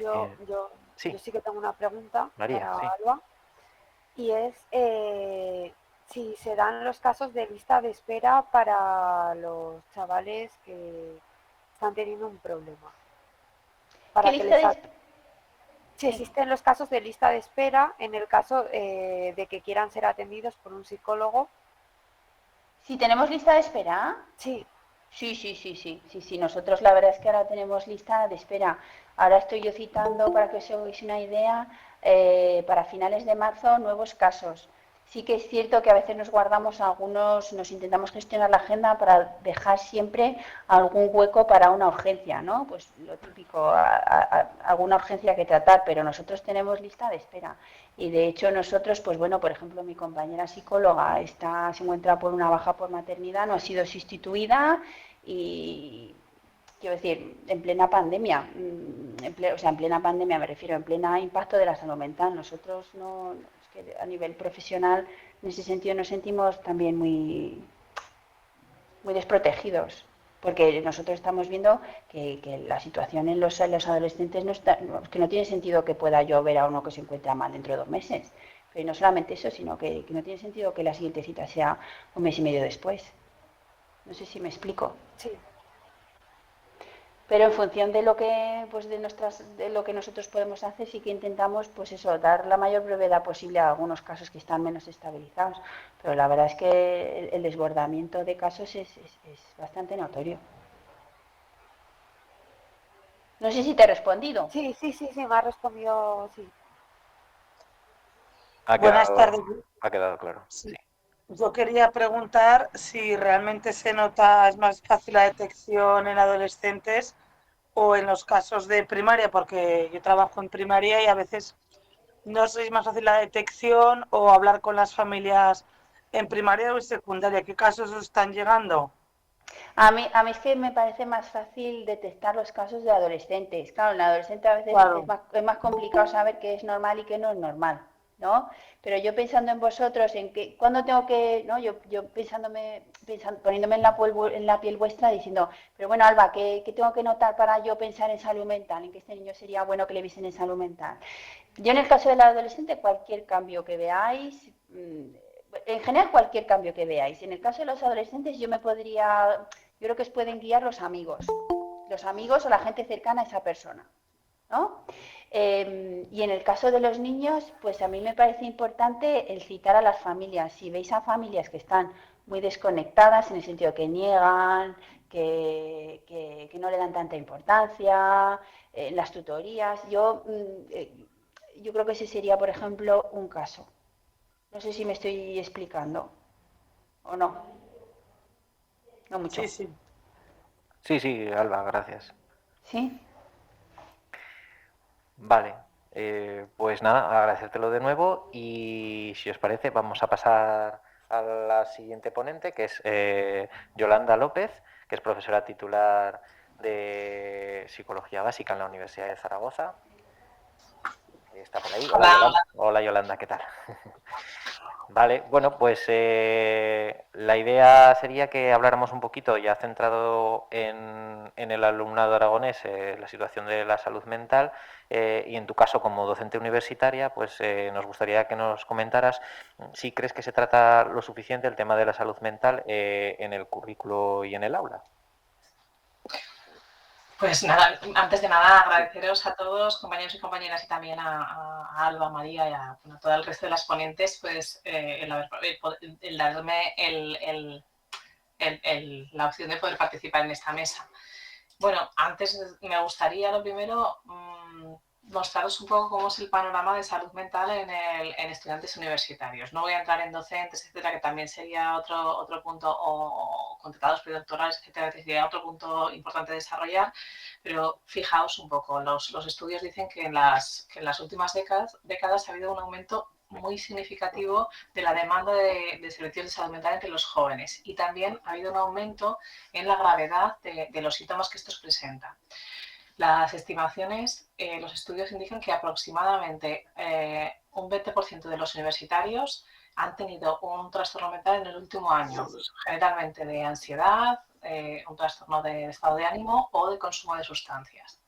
Yo, yo, Sí, yo sí que tengo una pregunta María, para sí. Alba y es si se dan los casos de lista de espera para los chavales que están teniendo un problema. ¿Qué Para que lista les de si sí. existen los casos de lista de espera en el caso de que quieran ser atendidos por un psicólogo. Si tenemos lista de espera? Sí. Sí. Nosotros la verdad es que ahora tenemos lista de espera. Ahora estoy yo citando, para que os hagáis una idea, para finales de marzo nuevos casos. Sí que es cierto que a veces nos guardamos algunos, nos intentamos gestionar la agenda para dejar siempre algún hueco para una urgencia, ¿no? Pues lo típico, alguna urgencia que tratar, pero nosotros tenemos lista de espera. Y de hecho nosotros, pues bueno, por ejemplo, mi compañera psicóloga se encuentra por una baja por maternidad, no ha sido sustituida y quiero decir, en plena pandemia, o sea, en plena pandemia me refiero, en plena impacto de la salud mental. Nosotros no, es que a nivel profesional en ese sentido nos sentimos también muy desprotegidos, porque nosotros estamos viendo que la situación en los adolescentes no está, que no tiene sentido que pueda yo ver a uno que se encuentra mal dentro de 2 meses. Pero no solamente eso, sino que no tiene sentido que la siguiente cita sea un mes y medio después. No sé si me explico. Sí, Pero en función de lo que pues de lo que nosotros podemos hacer, sí que intentamos pues eso, dar la mayor brevedad posible a algunos casos que están menos estabilizados. Pero la verdad es que el desbordamiento de casos es bastante notorio. No sé si te he respondido. sí, me ha respondido, sí. Buenas tardes. Ha quedado claro. Sí. Sí. Yo quería preguntar si realmente se nota, es más fácil la detección en adolescentes o en los casos de primaria, porque yo trabajo en primaria y a veces no sé si es más fácil la detección o hablar con las familias en primaria o en secundaria. ¿Qué casos os están llegando? A mí es que me parece más fácil detectar los casos de adolescentes. Claro, en adolescente a veces Claro, es más complicado saber qué es normal y qué no es normal, ¿no? Pero yo pensando en vosotros, en que, ¿cuándo tengo que, no? Yo poniéndome en la piel vuestra, diciendo, pero bueno, Alba, ¿qué tengo que notar para yo pensar en salud mental? En que este niño sería bueno que le viesen en salud mental. Yo en el caso del adolescente, cualquier cambio que veáis, en general cualquier cambio que veáis. En el caso de los adolescentes yo creo que os pueden guiar los amigos o la gente cercana a esa persona, ¿no? Y en el caso de los niños, pues a mí me parece importante el citar a las familias. Si veis a familias que están muy desconectadas, en el sentido que niegan, que no le dan tanta importancia, en las tutorías, yo creo que ese sería, por ejemplo, un caso. No sé si me estoy explicando o no. No mucho. sí, sí. Sí, sí, Alba, gracias. ¿Sí? Vale, pues nada, agradecértelo de nuevo y si os parece vamos a pasar a la siguiente ponente, que es Yolanda López, que es profesora titular de Psicología Básica en la Universidad de Zaragoza. Está por ahí. Hola, Hola, Yolanda. hola. Hola, Yolanda, ¿qué tal? Vale, bueno, pues la idea sería que habláramos un poquito, ya centrado en el alumnado aragonés, la situación de la salud mental, y en tu caso como docente universitaria, pues nos gustaría que nos comentaras si crees que se trata lo suficiente el tema de la salud mental en el currículo y en el aula. Pues nada, antes de nada agradeceros a todos, compañeros y compañeras, y también a Alba, María y a todo el resto de las ponentes, pues el darme la opción de poder participar en esta mesa. Bueno, antes me gustaría lo primero mostraros un poco cómo es el panorama de salud mental en estudiantes universitarios. No voy a entrar en docentes, etcétera, que también sería otro punto, o contratados predoctorales, etcétera, que sería otro punto importante de desarrollar, pero fijaos un poco, los estudios dicen que en las últimas décadas ha habido un aumento muy significativo de la demanda de servicios de salud mental entre los jóvenes, y también ha habido un aumento en la gravedad de los síntomas que estos presentan. Las estimaciones, los estudios indican que aproximadamente un 20% de los universitarios han tenido un trastorno mental en el último año, generalmente de ansiedad, un trastorno de estado de ánimo o de consumo de sustancias.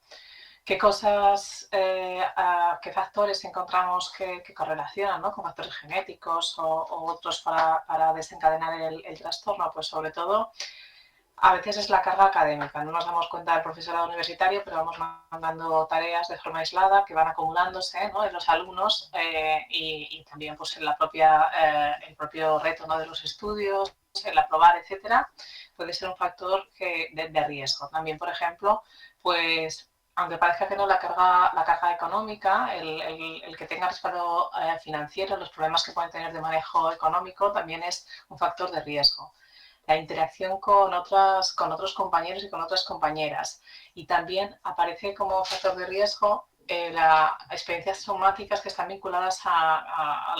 ¿Qué cosas, qué factores encontramos que correlacionan, ¿no?, con factores genéticos o otros para desencadenar el trastorno? Pues sobre todo, a veces es la carga académica. No nos damos cuenta del profesorado universitario, pero vamos mandando tareas de forma aislada que van acumulándose, ¿no?, en los alumnos, y también pues, en el propio reto, ¿no?, de los estudios, el aprobar, etcétera, puede ser un factor de riesgo. También, por ejemplo, pues aunque parezca que no, la carga económica, el que tenga respaldo financiero, los problemas que pueden tener de manejo económico, también es un factor de riesgo. La interacción con otros compañeros y con otras compañeras. Y también aparece como factor de riesgo las experiencias traumáticas que están vinculadas a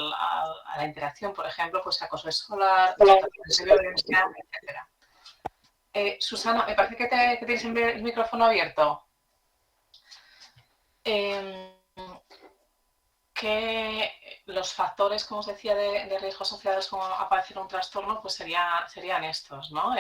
la interacción, por ejemplo, pues acoso escolar, situaciones de violencia, etc. Susana, me parece que tienes el micrófono abierto. que los factores, como os decía, de riesgo asociados con aparecer un trastorno, pues serían estos, ¿no?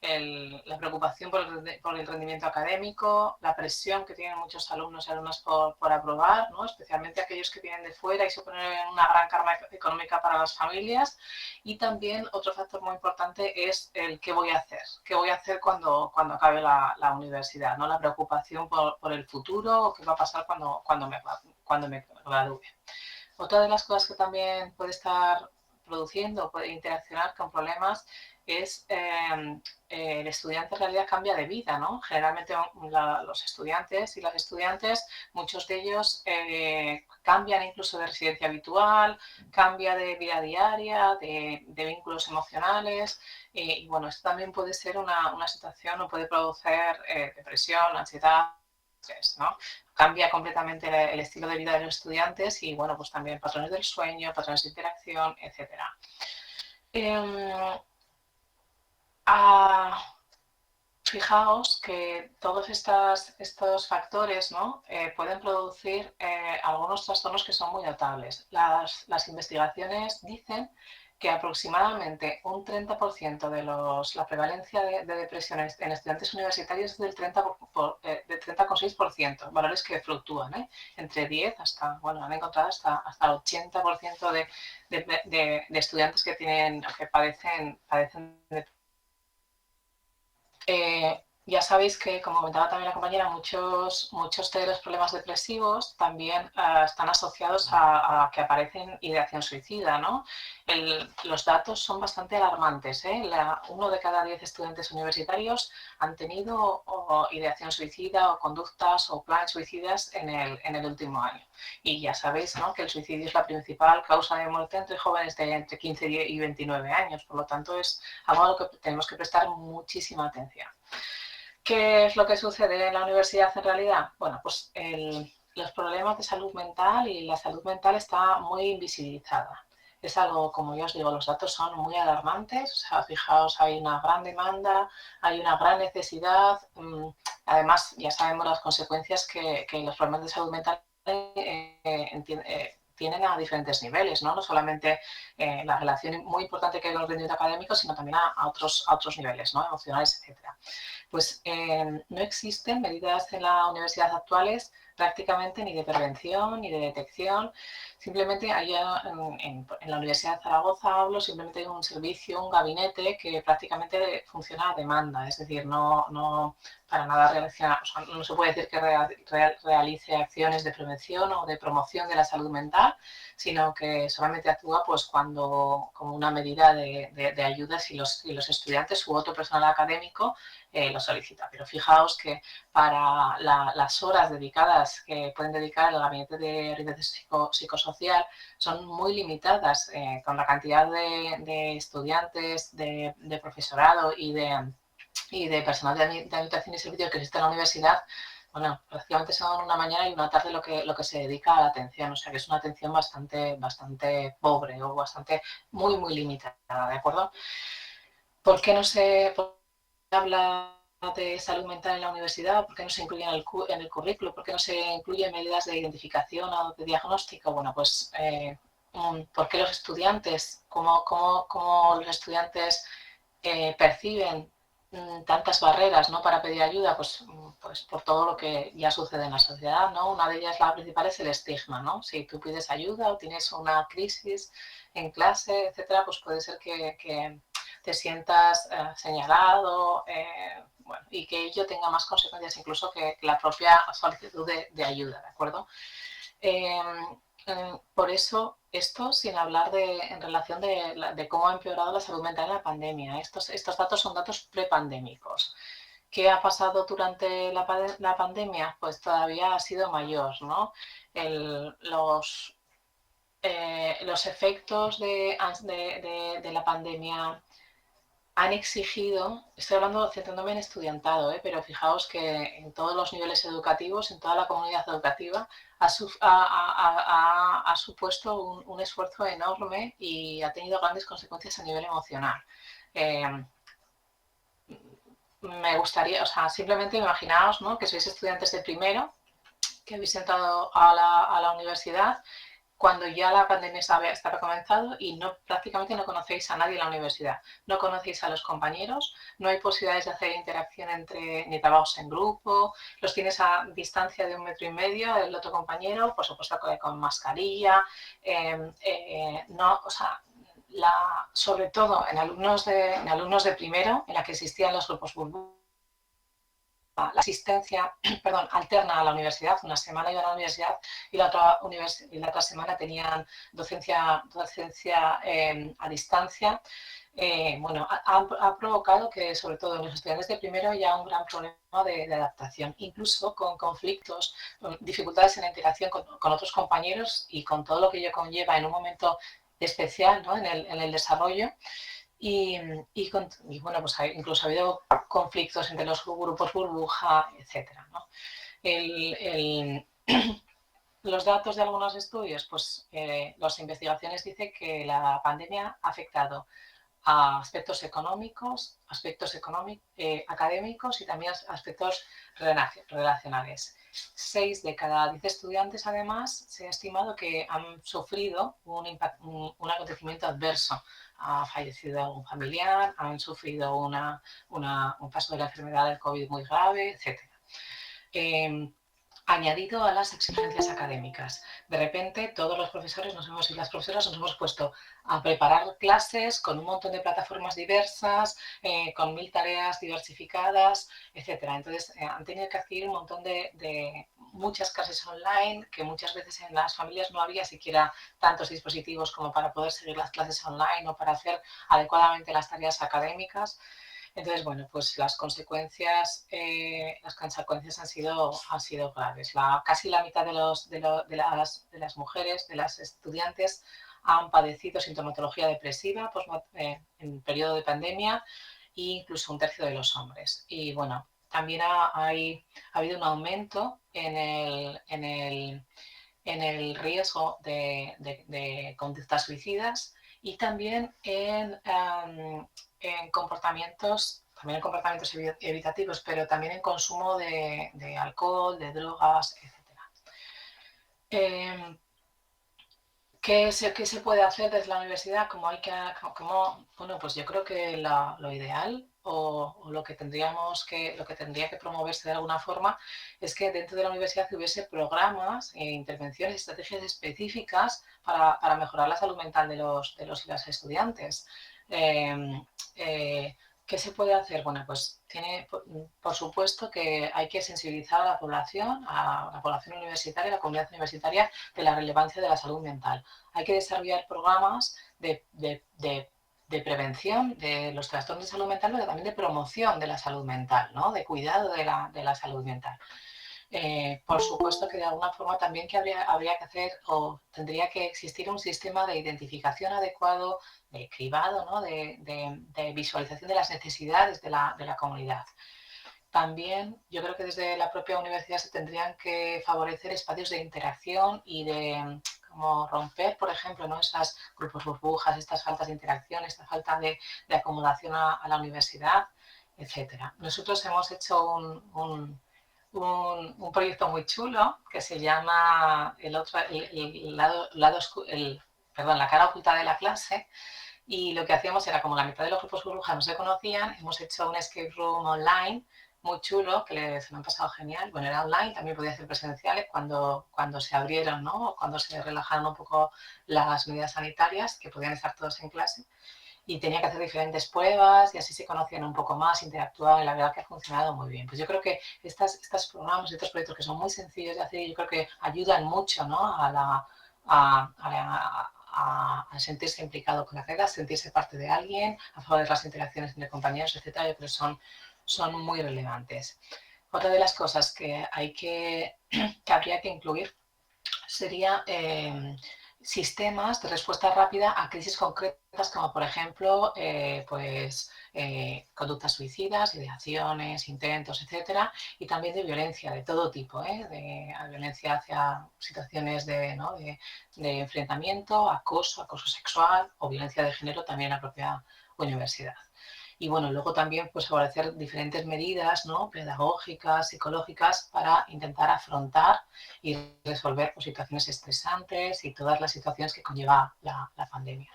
La preocupación por el rendimiento académico, la presión que tienen muchos alumnos y alumnas por aprobar, ¿no? Especialmente aquellos que vienen de fuera y suponen una gran carga económica para las familias. Y también otro factor muy importante es el qué voy a hacer cuando acabe la universidad, ¿no? La preocupación por el futuro o qué va a pasar cuando me gradúe. Otra de las cosas que también puede estar produciendo, puede interaccionar con problemas, es el estudiante en realidad cambia de vida, ¿no? Generalmente los estudiantes y las estudiantes, muchos de ellos cambian incluso de residencia habitual, cambia de vida diaria, de vínculos emocionales, y bueno, esto también puede ser una situación o puede producir depresión, ansiedad, ¿no? Cambia completamente el estilo de vida de los estudiantes y, bueno, pues también patrones del sueño, patrones de interacción, etc. Fijaos que todos estos factores, ¿no? Pueden producir algunos trastornos que son muy notables. Las investigaciones dicen que aproximadamente un 30% de la prevalencia de depresión en estudiantes universitarios es del 30,6%, valores que fluctúan, entre 10 hasta, bueno, han encontrado hasta el 80% de estudiantes que padecen depresión. Ya sabéis que, como comentaba también la compañera, muchos de los problemas depresivos también están asociados a que aparecen ideación suicida, ¿no? Los datos son bastante alarmantes, ¿eh? 1 de cada 10 estudiantes universitarios han tenido ideación suicida o conductas o planes suicidas en el último año. Y ya sabéis, ¿no?, que el suicidio es la principal causa de muerte entre jóvenes de entre 15 y 29 años. Por lo tanto, es algo a lo que tenemos que prestar muchísima atención. ¿Qué es lo que sucede en la universidad en realidad? Bueno, pues los problemas de salud mental y la salud mental está muy invisibilizada. Es algo, como ya os digo, los datos son muy alarmantes. O sea, fijaos, hay una gran demanda, hay una gran necesidad. Además, ya sabemos las consecuencias que los problemas de salud mental tienen a diferentes niveles, ¿no? No solamente la relación muy importante que hay con el rendimiento académico, sino también a otros niveles, ¿no?, emocionales, etcétera. Pues no existen medidas en la universidad actuales prácticamente ni de prevención ni de detección. Simplemente hay en la Universidad de Zaragoza hablo, simplemente hay un servicio, un gabinete que prácticamente funciona a demanda, es decir, no para nada realiza, o sea, no se puede decir que realice acciones de prevención o de promoción de la salud mental, sino que solamente actúa pues como una medida de ayuda si los estudiantes u otro personal académico lo solicita. Pero fijaos que para las horas dedicadas que pueden dedicar al gabinete de orientación psicosocial son muy limitadas, con la cantidad de estudiantes, de profesorado y de personal de habitación y servicios que existe en la universidad. Bueno, prácticamente son una mañana y una tarde lo que se dedica a la atención, o sea que es una atención bastante pobre o muy limitada, ¿de acuerdo? ¿Por qué no se habla de salud mental en la universidad? ¿Por qué no se incluye en el currículo? ¿Por qué no se incluyen medidas de identificación o de diagnóstico? Bueno, pues ¿por qué los estudiantes, cómo los estudiantes perciben tantas barreras, ¿no?, para pedir ayuda? Pues por todo lo que ya sucede en la sociedad, ¿no? Una de ellas, la principal, es el estigma, ¿no? Si tú pides ayuda o tienes una crisis en clase, etcétera, pues puede ser que te sientas señalado, bueno, y que ello tenga más consecuencias incluso que la propia solicitud de ayuda, ¿de acuerdo? Por eso, esto sin hablar en relación de cómo ha empeorado la salud mental en la pandemia. Estos datos son datos prepandémicos. ¿Qué ha pasado durante la pandemia? Pues todavía ha sido mayor, ¿no? Los efectos de la pandemia han exigido, estoy hablando centrándome en estudiantado, pero fijaos que en todos los niveles educativos, en toda la comunidad educativa, ha supuesto un esfuerzo enorme y ha tenido grandes consecuencias a nivel emocional. Me gustaría, o sea, simplemente imaginaos, ¿no?, que sois estudiantes de primero, que habéis entrado a la universidad cuando ya la pandemia estaba comenzando y prácticamente no conocéis a nadie en la universidad, no conocéis a los compañeros, no hay posibilidades de hacer interacción ni trabajos en grupo, los tienes a distancia de 1,5 metros el otro compañero, por supuesto con mascarilla, no, o sea, sobre todo en alumnos de primero, en la que existían los grupos burbuja, la asistencia alterna a la universidad, una semana iban a la universidad y la otra semana tenían docencia a distancia. Bueno, ha provocado que, sobre todo en los estudiantes de primero, haya un gran problema de adaptación, incluso con conflictos, dificultades en la interacción con otros compañeros y con todo lo que ello conlleva en un momento especial, ¿no? en el desarrollo. Y bueno, pues incluso ha habido conflictos entre los grupos burbuja, etcétera, ¿no? Los datos de algunos estudios, pues las investigaciones dicen que la pandemia ha afectado a aspectos económicos, académicos y también aspectos relacionales. 6 de cada 10 estudiantes, además, se ha estimado que han sufrido un acontecimiento adverso. Ha fallecido algún familiar, han sufrido un paso de la enfermedad del COVID muy grave, etc. Añadido a las exigencias académicas. De repente, todos los profesores y las profesoras nos hemos puesto a preparar clases con un montón de plataformas diversas, con 1000 tareas diversificadas, etc. Entonces, han tenido que adquirir un montón de muchas clases online, que muchas veces en las familias no había siquiera tantos dispositivos como para poder seguir las clases online o para hacer adecuadamente las tareas académicas. Entonces, bueno, pues las consecuencias han sido graves. Casi la mitad de las mujeres, de las estudiantes, han padecido sintomatología depresiva en periodo de pandemia e incluso 1/3 de los hombres. Y bueno, también ha habido un aumento en el riesgo de conductas suicidas y también en comportamientos evitativos, pero también en consumo de alcohol, de drogas, etc. ¿Qué se puede hacer desde la universidad? Bueno, pues yo creo que lo ideal o lo que tendría que promoverse de alguna forma es que dentro de la universidad hubiese programas, intervenciones, estrategias específicas para mejorar la salud mental de los y las estudiantes. ¿Qué se puede hacer? Bueno, pues por supuesto que hay que sensibilizar a la población universitaria, a la comunidad universitaria, de la relevancia de la salud mental. Hay que desarrollar programas de prevención de los trastornos de salud mental, pero también de promoción de la salud mental, ¿no? De cuidado de la salud mental. Por supuesto que de alguna forma también habría que hacer o tendría que existir un sistema de identificación adecuado, de cribado, ¿no? de visualización de las necesidades de la comunidad. También yo creo que desde la propia universidad se tendrían que favorecer espacios de interacción y de como romper, por ejemplo, ¿no? Esos grupos burbujas, estas faltas de interacción, esta falta de acomodación a la universidad, etc. Nosotros hemos hecho un proyecto muy chulo que se llama la cara oculta de la clase, y lo que hacíamos era, como la mitad de los grupos burbujas no se conocían, hemos hecho un escape room online muy chulo, que se me han pasado genial. Bueno, era online, también podía ser presenciales cuando se abrieron, ¿no? Cuando se relajaron un poco las medidas sanitarias, que podían estar todos en clase. Y tenía que hacer diferentes pruebas y así se conocían un poco más, interactuaban, y la verdad que ha funcionado muy bien. Pues yo creo que estos programas y estos proyectos que son muy sencillos de hacer, yo creo que ayudan mucho, ¿no? a sentirse implicado con la red, a sentirse parte de alguien, a favorecer las interacciones entre compañeros, etcétera. Yo creo que son muy relevantes. Otra de las cosas que habría que incluir sería sistemas de respuesta rápida a crisis concretas, como por ejemplo conductas suicidas, ideaciones, intentos, etcétera, y también de violencia de todo tipo, de violencia hacia situaciones de enfrentamiento, acoso sexual o violencia de género también en la propia universidad. Y bueno, luego también pues favorecer diferentes medidas, ¿no?, pedagógicas, psicológicas, para intentar afrontar y resolver pues, situaciones estresantes y todas las situaciones que conlleva la pandemia.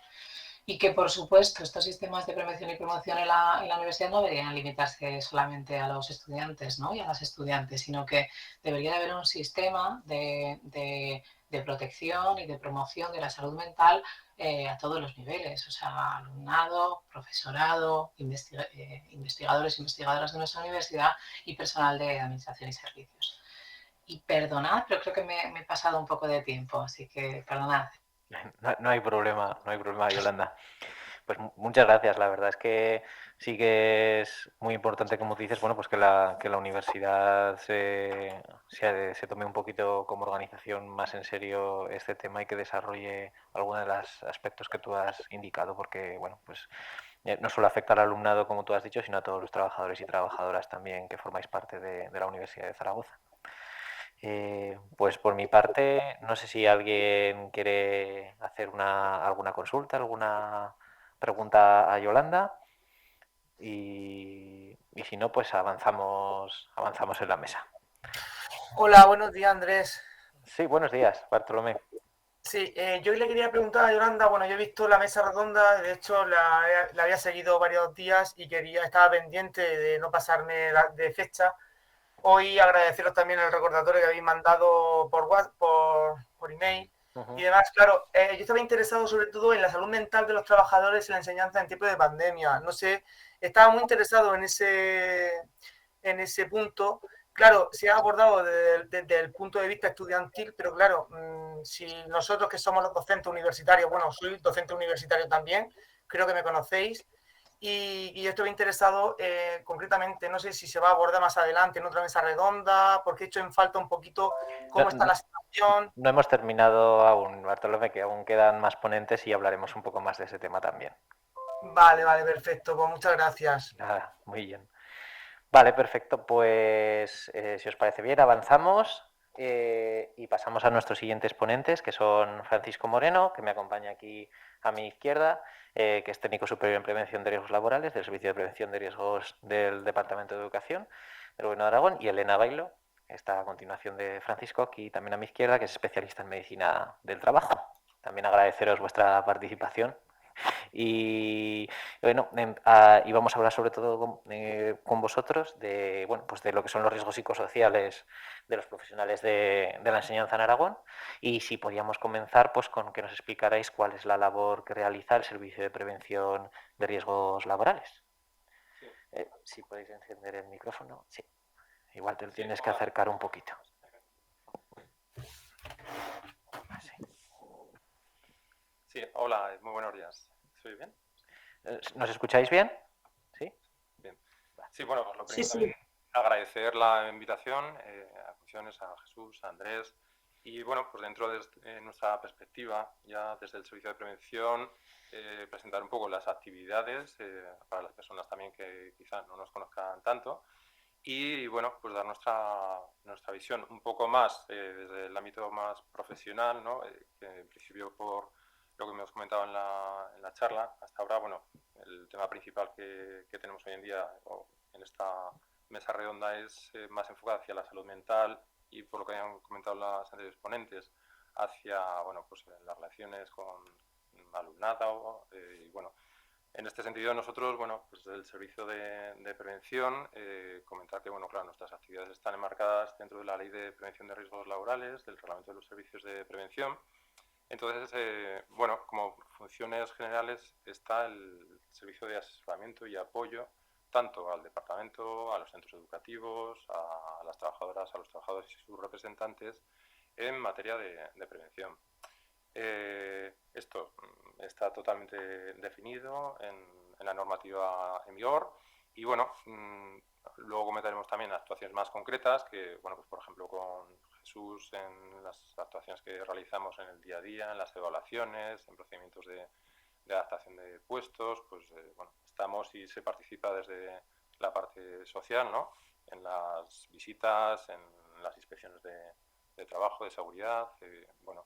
Y que, por supuesto, estos sistemas de prevención y promoción en la universidad no deberían limitarse solamente a los estudiantes, ¿no?, y a las estudiantes, sino que debería de haber un sistema de protección y de promoción de la salud mental a todos los niveles, o sea, alumnado, profesorado, investigadores e investigadoras de nuestra universidad y personal de administración y servicios. Y perdonad, pero creo que me he pasado un poco de tiempo, así que perdonad. No hay problema, Yolanda. Pues muchas gracias. La verdad es que sí que es muy importante, como tú dices, bueno, pues que la universidad se tome un poquito como organización más en serio este tema y que desarrolle algunos de los aspectos que tú has indicado, porque, bueno, pues no solo afecta al alumnado, como tú has dicho, sino a todos los trabajadores y trabajadoras también que formáis parte de la Universidad de Zaragoza. Pues por mi parte, no sé si alguien quiere hacer alguna consulta, alguna pregunta a Yolanda y si no, pues avanzamos en la mesa. Hola, buenos días, Andrés. Sí, buenos días, Bartolomé. Sí, yo le quería preguntar a Yolanda, bueno, yo he visto la mesa redonda, de hecho la había seguido varios días y estaba pendiente de no pasarme de fecha. Hoy agradeceros también el recordatorio que habéis mandado por WhatsApp, por email y demás. Claro, yo estaba interesado sobre todo en la salud mental de los trabajadores y la enseñanza en tiempos de pandemia. No sé, estaba muy interesado en ese punto. Claro, se ha abordado desde el punto de vista estudiantil, pero claro, si nosotros que somos los docentes universitarios, bueno, soy docente universitario también, creo que me conocéis, y yo estoy interesado concretamente, no sé si se va a abordar más adelante en otra mesa redonda, porque he hecho en falta un poquito cómo está la situación. No hemos terminado aún, Bartolomé, que aún quedan más ponentes y hablaremos un poco más de ese tema también. Vale, perfecto, pues muchas gracias. Nada, muy bien. Vale, perfecto. Pues si os parece bien, avanzamos y pasamos a nuestros siguientes ponentes, que son Francisco Moreno, que me acompaña aquí a mi izquierda, que es técnico superior en prevención de riesgos laborales del Servicio de Prevención de Riesgos del Departamento de Educación del Gobierno de Aragón, y Elena Bailo, que está a continuación de Francisco, aquí también a mi izquierda, que es especialista en medicina del trabajo. También agradeceros vuestra participación. Y bueno, y vamos a hablar sobre todo con vosotros de, bueno, pues de lo que son los riesgos psicosociales de los profesionales de la enseñanza en Aragón, y si podíamos comenzar pues con que nos explicarais cuál es la labor que realiza el Servicio de Prevención de Riesgos Laborales. Si podéis encender el micrófono, sí. Igual te lo tienes que acercar un poquito. Así. Sí, hola, muy buenos días. ¿Se oye bien? ¿Nos escucháis bien? Sí. Bien. Sí, bueno, pues lo primero Sí. también agradecer la invitación a Comisiones, a Jesús, a Andrés, y bueno, pues dentro de nuestra perspectiva, ya desde el Servicio de Prevención, presentar un poco las actividades para las personas también que quizás no nos conozcan tanto, y bueno, pues dar nuestra visión un poco más desde el ámbito más profesional, ¿no? Que en principio por lo que me hemos comentado en la charla, hasta ahora, bueno, el tema principal que tenemos hoy en día en esta mesa redonda es más enfocada hacia la salud mental y, por lo que han comentado las anteriores ponentes, hacia, bueno, pues las relaciones con alumnado y, bueno, en este sentido, nosotros, bueno, pues desde el Servicio de Prevención, comentar que, bueno, claro, nuestras actividades están enmarcadas dentro de la Ley de Prevención de Riesgos Laborales, del Reglamento de los Servicios de Prevención. Entonces, bueno, como funciones generales está el servicio de asesoramiento y apoyo tanto al departamento, a los centros educativos, a las trabajadoras, a los trabajadores y sus representantes en materia de prevención. Esto está totalmente definido en la normativa en vigor y bueno, luego comentaremos también actuaciones más concretas que, bueno, pues por ejemplo con Jesús en las actuaciones que realizamos en el día a día, en las evaluaciones, en procedimientos de adaptación de puestos, pues bueno, estamos y se participa desde la parte social, ¿no? En las visitas, en las inspecciones de trabajo, de seguridad, bueno.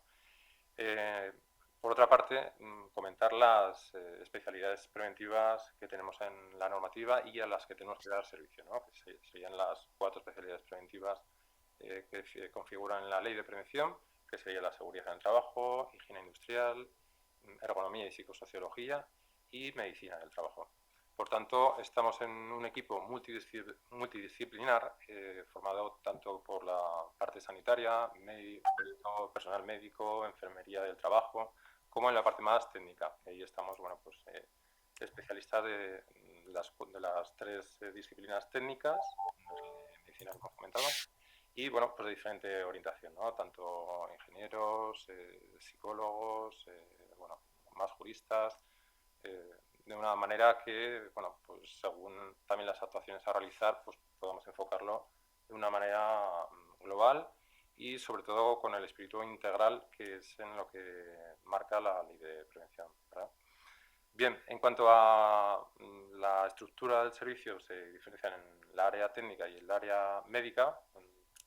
Por otra parte, comentar las especialidades preventivas que tenemos en la normativa y a las que tenemos que dar servicio, ¿no? Que serían las 4 especialidades preventivas que se configuran en la Ley de Prevención, que sería la seguridad en el trabajo, higiene industrial, ergonomía y psicosociología y medicina del trabajo. Por tanto, estamos en un equipo multidisciplinar formado tanto por la parte sanitaria, personal médico, enfermería del trabajo, como en la parte más técnica. Ahí estamos, bueno, pues especialistas de las 3 disciplinas técnicas, medicina, como comentaba, y bueno, pues de diferente orientación, ¿no? Tanto ingenieros, psicólogos, bueno, más juristas, de una manera que, bueno, pues según también las actuaciones a realizar, pues podamos enfocarlo de una manera global y sobre todo con el espíritu integral, que es en lo que marca la Ley de Prevención, ¿verdad? Bien, en cuanto a la estructura del servicio, se diferencian en el área técnica y el área médica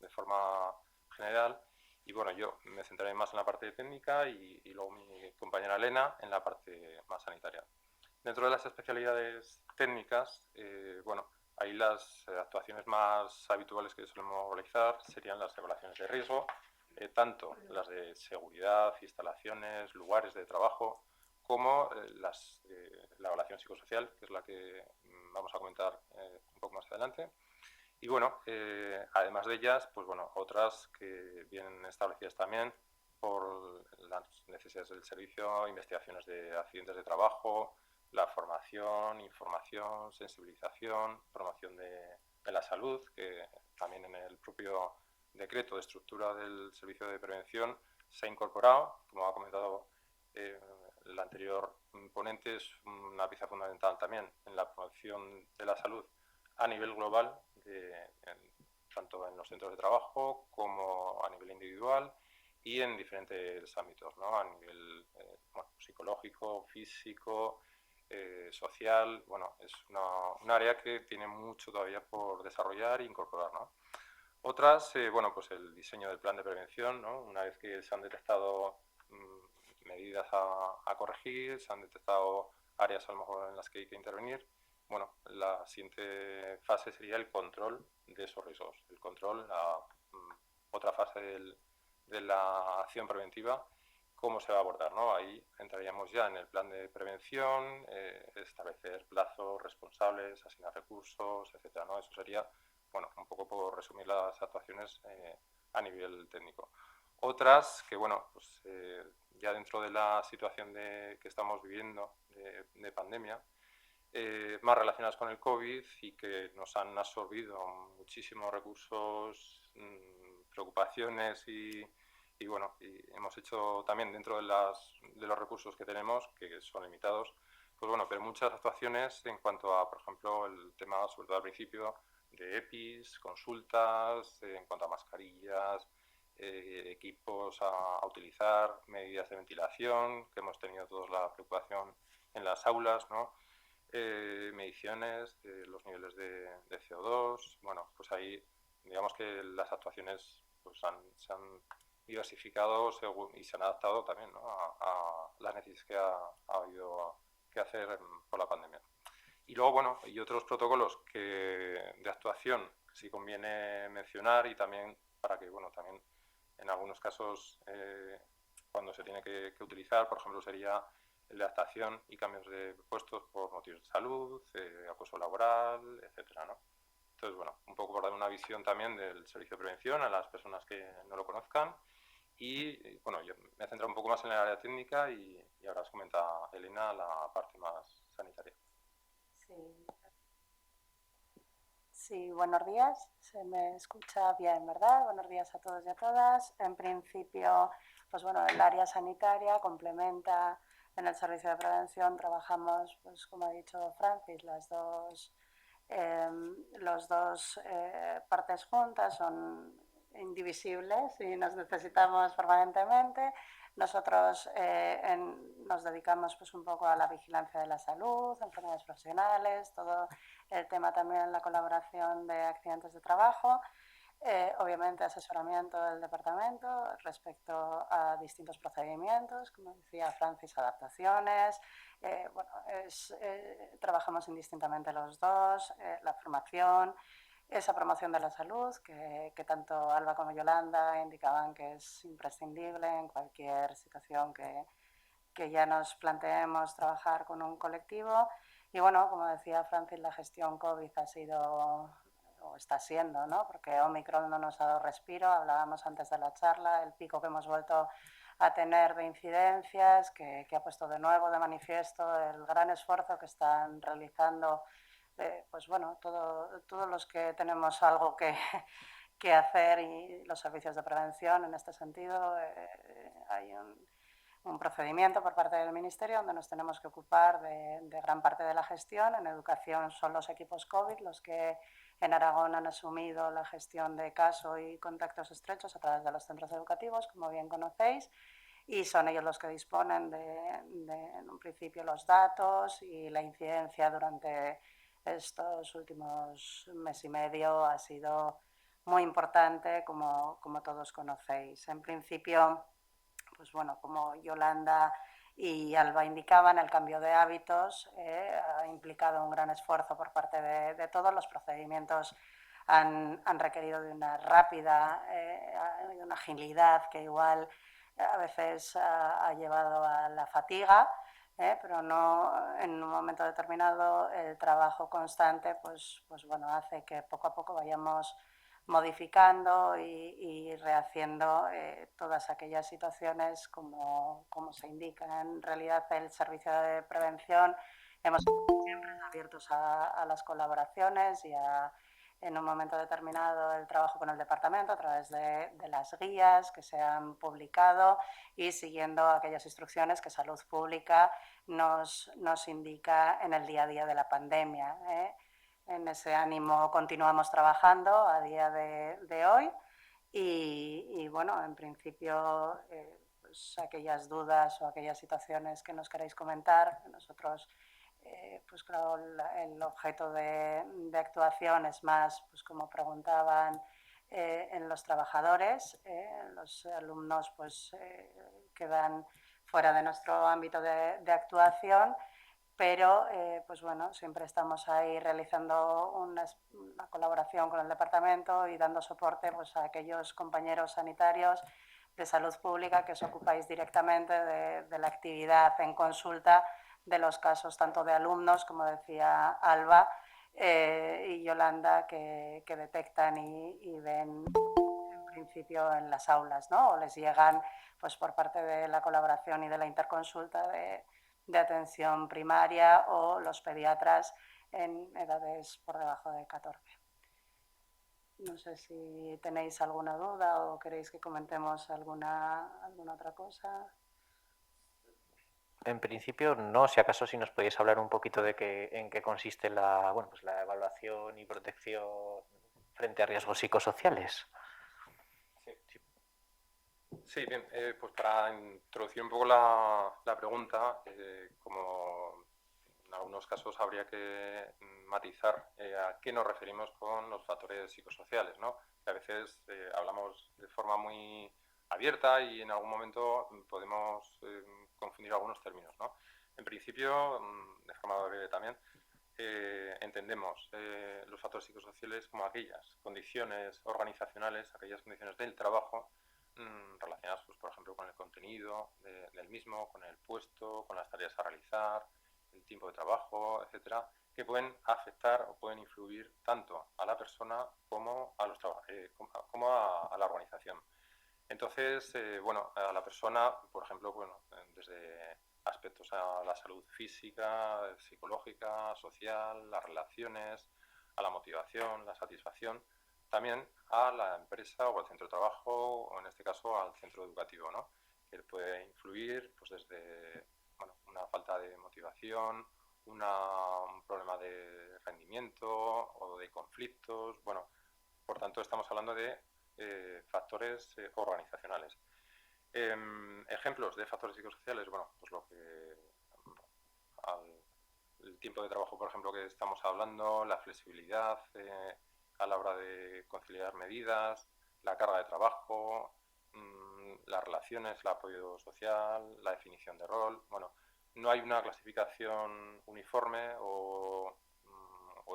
de forma general. Y bueno, yo me centraré más en la parte técnica y luego mi compañera Elena en la parte más sanitaria. Dentro de las especialidades técnicas, bueno, ahí las actuaciones más habituales que solemos realizar serían las evaluaciones de riesgo, tanto las de seguridad, instalaciones, lugares de trabajo, como la evaluación psicosocial, que es la que vamos a comentar un poco más adelante. Y bueno, además de ellas, pues bueno, otras que vienen establecidas también por las necesidades del servicio, investigaciones de accidentes de trabajo, la formación, información, sensibilización, promoción de la salud, que también en el propio decreto de estructura del servicio de prevención se ha incorporado, como ha comentado el anterior ponente, es una pieza fundamental también en la promoción de la salud a nivel global, tanto en los centros de trabajo como a nivel individual y en diferentes ámbitos, ¿no? A nivel bueno, psicológico, físico, social. Bueno, es un área que tiene mucho todavía por desarrollar e incorporar, ¿no? Otras, bueno, pues el diseño del plan de prevención, ¿no? Una vez que se han detectado medidas a corregir, se han detectado áreas a lo mejor en las que hay que intervenir, bueno, la siguiente fase sería el control de esos riesgos. El control, otra fase de la acción preventiva, cómo se va a abordar, ¿no? Ahí entraríamos ya en el plan de prevención, establecer plazos responsables, asignar recursos, etcétera, ¿no? Eso sería, bueno, un poco por resumir las actuaciones a nivel técnico. Otras que, bueno, pues ya dentro de la situación que estamos viviendo de pandemia, más relacionadas con el COVID y que nos han absorbido muchísimos recursos, preocupaciones y bueno, y hemos hecho también dentro de los recursos que tenemos, que son limitados, pues bueno, pero muchas actuaciones en cuanto a, por ejemplo, el tema, sobre todo al principio, de EPIs, consultas, en cuanto a mascarillas, equipos a utilizar, medidas de ventilación, que hemos tenido todos la preocupación en las aulas, ¿no? Mediciones de los niveles de CO2, bueno, pues ahí digamos que las actuaciones pues se han diversificado y se han adaptado también, ¿no? a las necesidades que ha habido que hacer por la pandemia. Y luego, bueno, hay otros protocolos de actuación que sí conviene mencionar y también para que, bueno, también en algunos casos cuando se tiene que utilizar, por ejemplo, sería el de adaptación y cambios de puestos por motivos de salud, acoso laboral, etcétera, ¿no? Entonces, bueno, un poco por dar una visión también del servicio de prevención a las personas que no lo conozcan. Y bueno, yo me he centrado un poco más en el área técnica y ahora os comenta Elena la parte más sanitaria. Sí, buenos días. Se me escucha bien, ¿verdad? Buenos días a todos y a todas. En principio, pues bueno, el área sanitaria complementa en el servicio de prevención. Trabajamos, pues como ha dicho Francis, los dos partes juntas son indivisibles y nos necesitamos permanentemente. Nosotros nos dedicamos pues un poco a la vigilancia de la salud, enfermedades profesionales, todo el tema también la colaboración de accidentes de trabajo. Obviamente asesoramiento del departamento respecto a distintos procedimientos, como decía Francis, adaptaciones. Bueno, trabajamos indistintamente los dos, la formación, esa promoción de la salud que tanto Alba como Yolanda indicaban que es imprescindible en cualquier situación que ya nos planteemos trabajar con un colectivo. Y bueno, como decía Francis, la gestión COVID ha sido, o está siendo, ¿no? Porque Omicron no nos ha dado respiro, hablábamos antes de la charla, el pico que hemos vuelto a tener de incidencias, que ha puesto de nuevo de manifiesto el gran esfuerzo que están realizando, pues bueno, todos los que tenemos algo que hacer y los servicios de prevención en este sentido. Hay un procedimiento por parte del Ministerio donde nos tenemos que ocupar de gran parte de la gestión. En educación son los equipos COVID los que en Aragón han asumido la gestión de caso y contactos estrechos a través de los centros educativos, como bien conocéis, y son ellos los que disponen en un principio, los datos y la incidencia durante estos últimos mes y medio ha sido muy importante, como todos conocéis. En principio, pues bueno, como Yolanda y Alba indicaban, el cambio de hábitos ha implicado un gran esfuerzo por parte de todos. Los procedimientos han requerido de una rápida, de una agilidad que igual a veces ha llevado a la fatiga, pero no en un momento determinado. El trabajo constante pues bueno, hace que poco a poco vayamos modificando y rehaciendo todas aquellas situaciones como se indica. En realidad, el servicio de prevención hemos estado siempre abiertos a las colaboraciones y en un momento determinado el trabajo con el departamento a través de las guías que se han publicado y siguiendo aquellas instrucciones que Salud Pública nos indica en el día a día de la pandemia. En ese ánimo continuamos trabajando a día de hoy y bueno, en principio pues aquellas dudas o aquellas situaciones que nos queráis comentar, nosotros pues claro, el objeto de actuación es más, pues como preguntaban, en los trabajadores. Los alumnos pues quedan fuera de nuestro ámbito de actuación, pero pues bueno, siempre estamos ahí realizando una colaboración con el departamento y dando soporte pues a aquellos compañeros sanitarios de salud pública que os ocupáis directamente de la actividad en consulta de los casos tanto de alumnos, como decía Alba y Yolanda, que detectan y ven en principio en las aulas, ¿no? O les llegan pues por parte de la colaboración y de la interconsulta de atención primaria o los pediatras en edades por debajo de 14. No sé si tenéis alguna duda o queréis que comentemos alguna otra cosa. En principio no, si acaso si nos podéis hablar un poquito de en qué consiste la evaluación y protección frente a riesgos psicosociales. Sí, bien, pues para introducir un poco la pregunta, como en algunos casos habría que matizar a qué nos referimos con los factores psicosociales, ¿no? Que a veces hablamos de forma muy abierta y en algún momento podemos confundir algunos términos, ¿no? En principio, de forma breve también, entendemos los factores psicosociales como aquellas condiciones organizacionales, aquellas condiciones del trabajo relacionadas, pues, por ejemplo, con el contenido del mismo, con el puesto, con las tareas a realizar, el tiempo de trabajo, etcétera, que pueden afectar o pueden influir tanto a la persona como a a la organización. Entonces, bueno, a la persona, por ejemplo, bueno, desde aspectos a la salud física, psicológica, social, las relaciones, a la motivación, la satisfacción, también a la empresa o al centro de trabajo, o en este caso al centro educativo, ¿no? Que puede influir pues desde una falta de motivación, un problema de rendimiento o de conflictos. Bueno, por tanto, estamos hablando de factores organizacionales. Ejemplos de factores psicosociales, bueno, pues el tiempo de trabajo, por ejemplo, que estamos hablando, la flexibilidad a la hora de conciliar medidas, la carga de trabajo, las relaciones, el apoyo social, la definición de rol. Bueno, no hay una clasificación uniforme o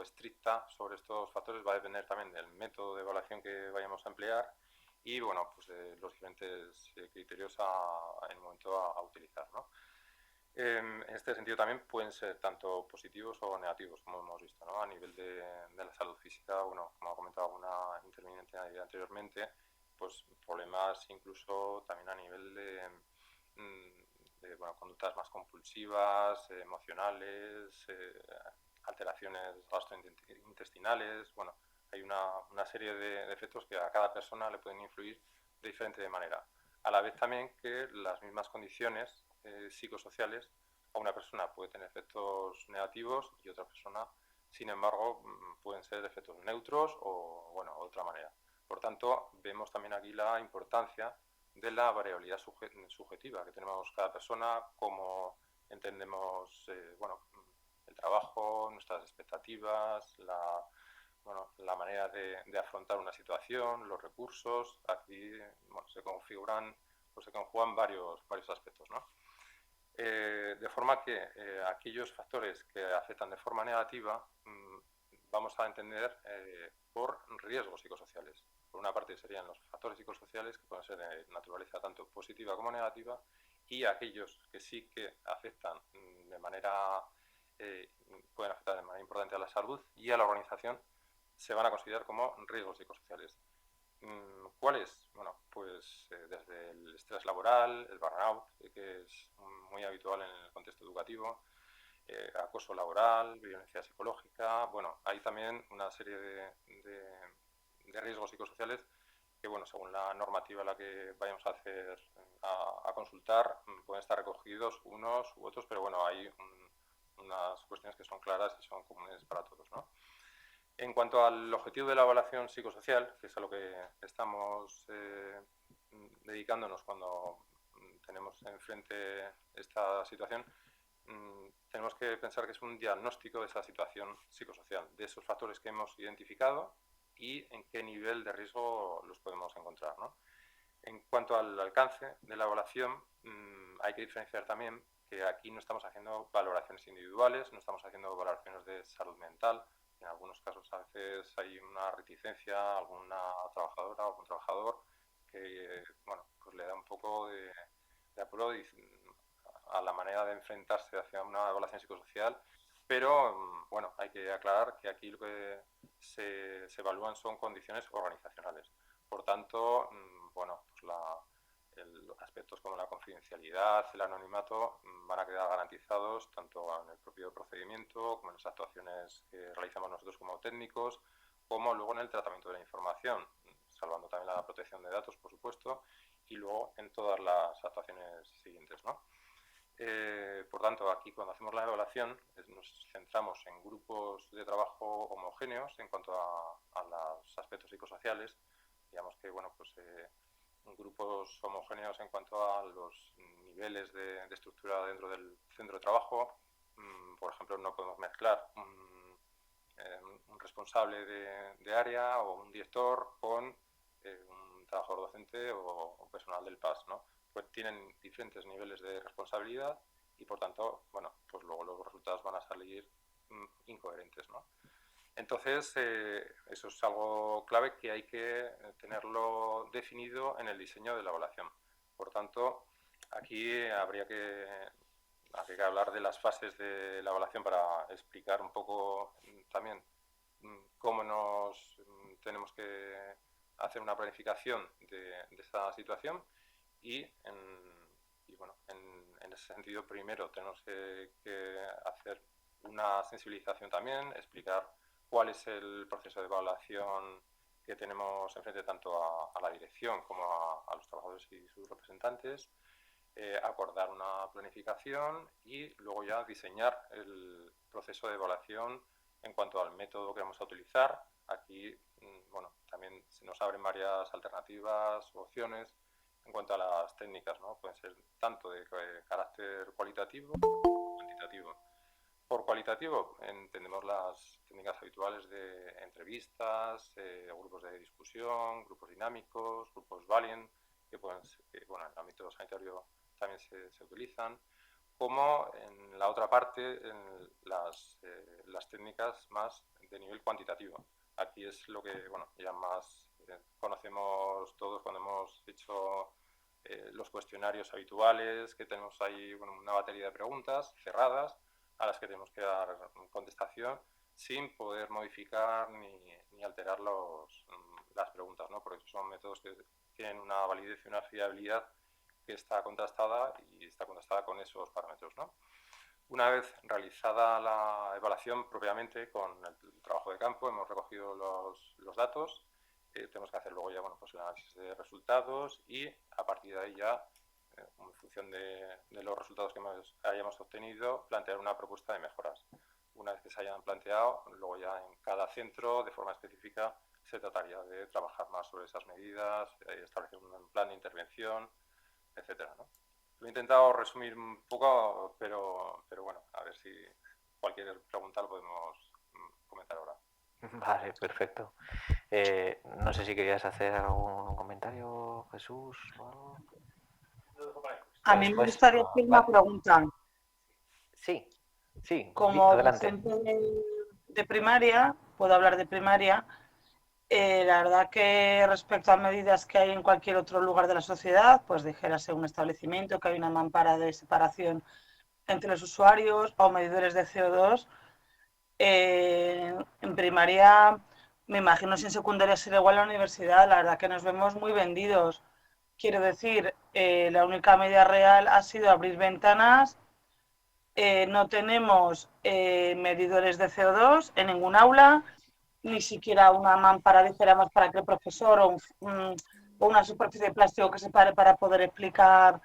estricta sobre estos factores, va a depender también del método de evaluación que vayamos a emplear y bueno, pues los diferentes criterios en el momento a utilizar, ¿no? En este sentido también pueden ser tanto positivos o negativos, como hemos visto, ¿no? A nivel de la salud física, bueno, como ha comentado alguna interviniente anteriormente, pues problemas incluso también a nivel de bueno, conductas más compulsivas, emocionales, alteraciones gastrointestinales. Bueno, hay una serie de efectos que a cada persona le pueden influir de diferente manera. A la vez también que las mismas condiciones psicosociales a una persona puede tener efectos negativos y otra persona, sin embargo, pueden ser efectos neutros o, bueno, de otra manera. Por tanto, vemos también aquí la importancia de la variabilidad subjetiva que tenemos cada persona, cómo entendemos bueno, el trabajo, nuestras expectativas, la manera de afrontar una situación, los recursos. Aquí bueno, se configuran o se conjugan varios aspectos, ¿no? De forma que aquellos factores que afectan de forma negativa vamos a entender por riesgos psicosociales. Por una parte serían los factores psicosociales que pueden ser de naturaleza tanto positiva como negativa, y aquellos que sí que afectan de manera pueden afectar de manera importante a la salud y a la organización, se van a considerar como riesgos psicosociales. ¿Cuáles? Bueno, pues desde el estrés laboral, el burnout, que es muy habitual en el contexto educativo, acoso laboral, violencia psicológica. Bueno, hay también una serie de riesgos psicosociales que, bueno, según la normativa a la que vayamos a hacer a consultar, pueden estar recogidos unos u otros, pero bueno, hay unas cuestiones que son claras y son comunes para todos, ¿no? En cuanto al objetivo de la evaluación psicosocial, que es a lo que estamos dedicándonos cuando tenemos enfrente esta situación, tenemos que pensar que es un diagnóstico de esa situación psicosocial, de esos factores que hemos identificado y en qué nivel de riesgo los podemos encontrar, ¿no? En cuanto al alcance de la evaluación, hay que diferenciar también que aquí no estamos haciendo valoraciones individuales, no estamos haciendo valoraciones de salud mental. En algunos casos a veces hay una reticencia, alguna trabajadora o algún trabajador que bueno, pues le da un poco de apuro a la manera de enfrentarse hacia una evaluación psicosocial, pero bueno, hay que aclarar que aquí lo que se evalúan son condiciones organizacionales. Por tanto, bueno, pues aspectos como la confidencialidad, el anonimato, van a quedar garantizados tanto en el propio procedimiento como en las actuaciones que realizamos nosotros como técnicos, como luego en el tratamiento de la información, salvando también la protección de datos, por supuesto, y luego en todas las actuaciones siguientes, ¿no? Por tanto, aquí cuando hacemos la evaluación nos centramos en grupos de trabajo homogéneos en cuanto a los aspectos psicosociales. Digamos que, bueno, pues grupos homogéneos en cuanto a los niveles de estructura dentro del centro de trabajo. Por ejemplo, no podemos mezclar un responsable de área o un director con un trabajador docente o personal del PAS, ¿no? Pues tienen diferentes niveles de responsabilidad y, por tanto, bueno, pues luego los resultados van a salir incoherentes, ¿no? Entonces, eso es algo clave que hay que tenerlo definido en el diseño de la evaluación. Por tanto, aquí habría que hablar de las fases de la evaluación para explicar un poco también cómo nos tenemos que hacer una planificación de esta situación y bueno, en ese sentido primero tenemos que hacer una sensibilización también, explicar cuál es el proceso de evaluación que tenemos enfrente tanto a la dirección como a los trabajadores y sus representantes, acordar una planificación y luego ya diseñar el proceso de evaluación en cuanto al método que vamos a utilizar. Aquí, bueno, también se nos abren varias alternativas u opciones en cuanto a las técnicas, ¿no? Pueden ser tanto de carácter cualitativo como cuantitativo. Por cualitativo entendemos las técnicas habituales de entrevistas, grupos de discusión, grupos dinámicos, grupos Valiant, que pueden ser, bueno, en el ámbito sanitario también se utilizan, como en la otra parte en las técnicas más de nivel cuantitativo. Aquí es lo que, bueno, ya más conocemos todos cuando hemos hecho los cuestionarios habituales, que tenemos ahí, bueno, una batería de preguntas cerradas a las que tenemos que dar contestación sin poder modificar ni alterar las preguntas, ¿no? Porque son métodos que tienen una validez y una fiabilidad que está contrastada y está contrastada con esos parámetros, ¿no? Una vez realizada la evaluación propiamente con el trabajo de campo, hemos recogido los datos, tenemos que hacer luego ya, bueno, pues el análisis de resultados y a partir de ahí ya, en función de los resultados que hayamos obtenido, plantear una propuesta de mejoras. Una vez que se hayan planteado, luego ya en cada centro, de forma específica, se trataría de trabajar más sobre esas medidas, establecer un plan de intervención, etcétera, ¿no? Lo he intentado resumir un poco, pero bueno, a ver si cualquier pregunta lo podemos comentar ahora. Vale, perfecto. No sé si querías hacer algún comentario, Jesús, o algo. A mí me gustaría hacer una pregunta. Sí, Como adelante. docente de primaria, puedo hablar de primaria. La verdad que respecto a medidas que hay en cualquier otro lugar de la sociedad, pues dijérase un establecimiento, que hay una mampara de separación entre los usuarios o medidores de CO2, en primaria, me imagino si en secundaria será igual a la universidad, la verdad que nos vemos muy vendidos. Quiero decir, la única medida real ha sido abrir ventanas. No tenemos medidores de CO2 en ningún aula, ni siquiera una mampara, dijéramos, para que el profesor o una superficie de plástico que se pare para poder explicar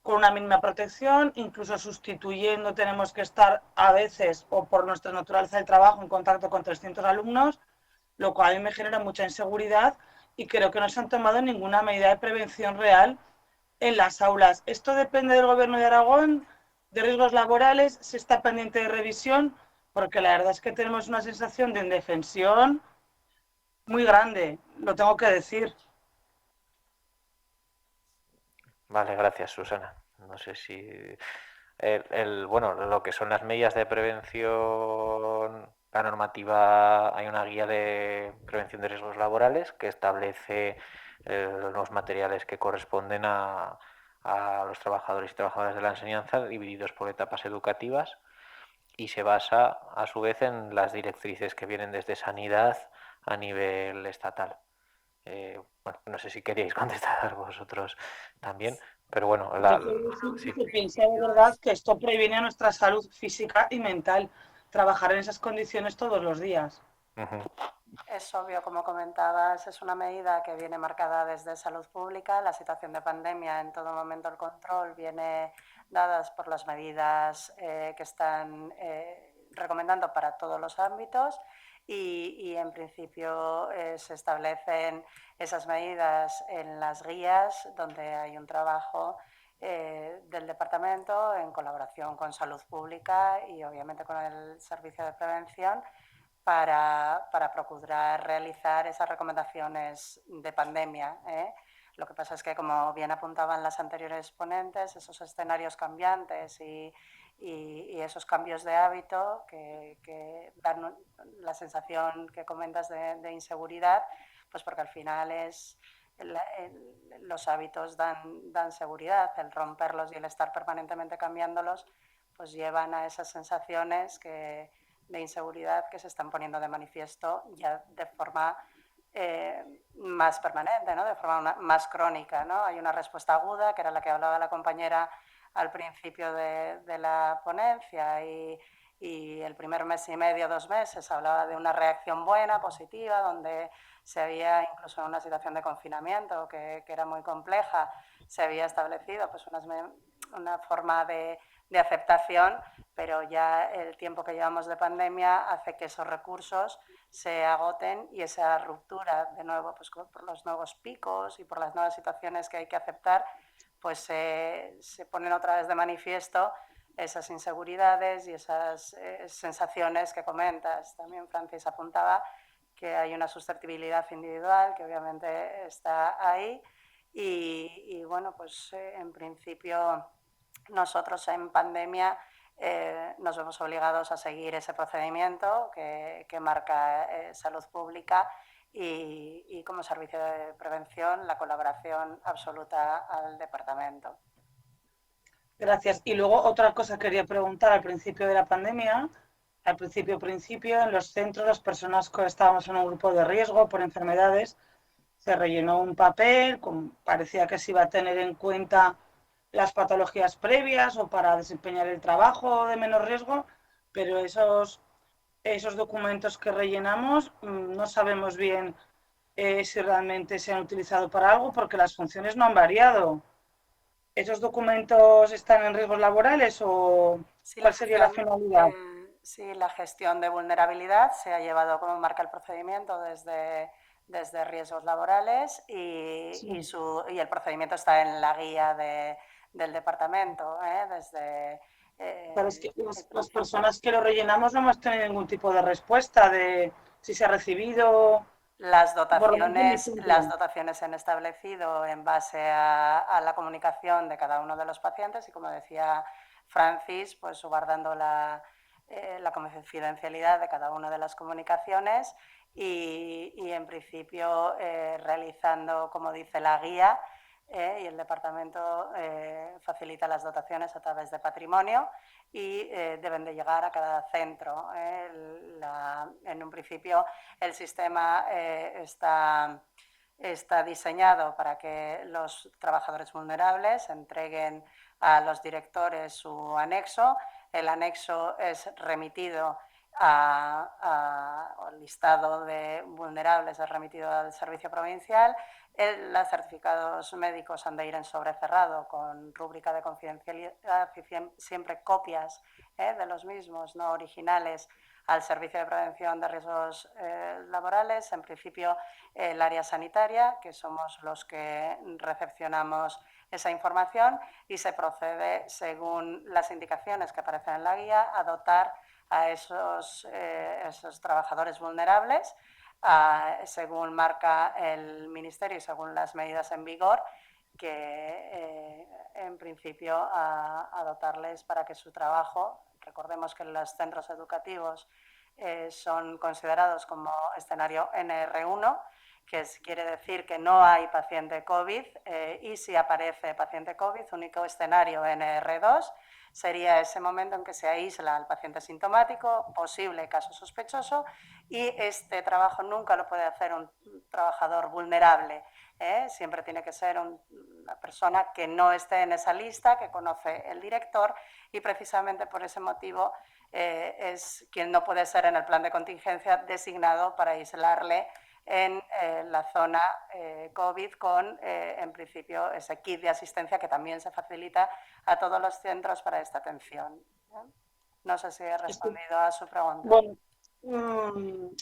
con una mínima protección. Incluso sustituyendo tenemos que estar a veces, o por nuestra naturaleza del trabajo, en contacto con 300 alumnos, lo cual a mí me genera mucha inseguridad y creo que no se han tomado ninguna medida de prevención real en las aulas. Esto depende del Gobierno de Aragón, de riesgos laborales, se está pendiente de revisión, porque la verdad es que tenemos una sensación de indefensión muy grande, lo tengo que decir. Vale, gracias, Susana. No sé si bueno, lo que son las medidas de prevención, la normativa, hay una guía de prevención de riesgos laborales que establece los materiales que corresponden a los trabajadores y trabajadoras de la enseñanza, divididos por etapas educativas, y se basa a su vez en las directrices que vienen desde Sanidad a nivel estatal. Bueno, no sé si queríais contestar vosotros también, pero bueno, Yo quiero decir que piensa de verdad que esto previene a nuestra salud física y mental, trabajar en esas condiciones todos los días. Es obvio, como comentabas, es una medida que viene marcada desde salud pública. La situación de pandemia, en todo momento el control viene dadas por las medidas que están recomendando para todos los ámbitos y en principio se establecen esas medidas en las guías donde hay un trabajo del departamento en colaboración con salud pública y obviamente con el servicio de prevención para procurar realizar esas recomendaciones de pandemia. Lo que pasa es que, como bien apuntaban las anteriores ponentes, esos escenarios cambiantes y esos cambios de hábito que dan la sensación que comentas de inseguridad, pues porque al final los hábitos dan seguridad, el romperlos y el estar permanentemente cambiándolos, pues llevan a esas sensaciones de inseguridad que se están poniendo de manifiesto ya de forma más permanente, ¿no? De forma más crónica, ¿no? Hay una respuesta aguda, que era la que hablaba la compañera al principio de la ponencia, y el primer mes y medio, 2 meses, hablaba de una reacción buena, positiva, donde se había, incluso en una situación de confinamiento que era muy compleja, se había establecido pues una forma de aceptación, pero ya el tiempo que llevamos de pandemia hace que esos recursos se agoten y esa ruptura, de nuevo, pues por los nuevos picos y por las nuevas situaciones que hay que aceptar, pues se ponen otra vez de manifiesto esas inseguridades y esas sensaciones que comentas. También Francis apuntaba que hay una susceptibilidad individual que obviamente está ahí y bueno, pues en principio nosotros en pandemia nos vemos obligados a seguir ese procedimiento que marca salud pública y como servicio de prevención la colaboración absoluta al departamento. Gracias. Y luego otra cosa quería preguntar al principio de la pandemia. Al principio, en los centros, las personas que estábamos en un grupo de riesgo por enfermedades, se rellenó un papel, parecía que se iba a tener en cuenta las patologías previas o para desempeñar el trabajo de menor riesgo, pero esos documentos que rellenamos no sabemos bien si realmente se han utilizado para algo porque las funciones no han variado. ¿Esos documentos están en riesgos laborales o sí, cuál sería la finalidad? Sí, la gestión de vulnerabilidad se ha llevado como marca el procedimiento desde riesgos laborales y el procedimiento está en la guía del departamento. Pero es que las personas que lo rellenamos no hemos tenido ningún tipo de respuesta de si se ha recibido. Las dotaciones se han establecido en base a la comunicación de cada uno de los pacientes y, como decía Francis, pues guardando la confidencialidad de cada una de las comunicaciones y en principio realizando, como dice la guía, y el departamento facilita las dotaciones a través de patrimonio y deben de llegar a cada centro. En un principio el sistema está diseñado para que los trabajadores vulnerables entreguen a los directores su anexo. El anexo es remitido al listado de vulnerables, es remitido al servicio provincial. Los certificados médicos han de ir en sobre cerrado con rúbrica de confidencialidad y siempre copias de los mismos, no originales, al Servicio de Prevención de Riesgos Laborales, en principio el área sanitaria, que somos los que recepcionamos esa información y se procede, según las indicaciones que aparecen en la guía, a dotar a esos trabajadores vulnerables según marca el Ministerio y según las medidas en vigor, que en principio a dotarles para que su trabajo, recordemos que los centros educativos son considerados como escenario NR1, que quiere decir que no hay paciente COVID y si aparece paciente COVID, único escenario NR2, sería ese momento en que se aísla al paciente sintomático, posible caso sospechoso, y este trabajo nunca lo puede hacer un trabajador vulnerable. Siempre tiene que ser una persona que no esté en esa lista, que conoce el director, y precisamente por ese motivo es quien no puede ser en el plan de contingencia designado para aislarle en la zona COVID con, en principio, ese kit de asistencia que también se facilita a todos los centros para esta atención. No sé si he respondido a su pregunta. Bueno,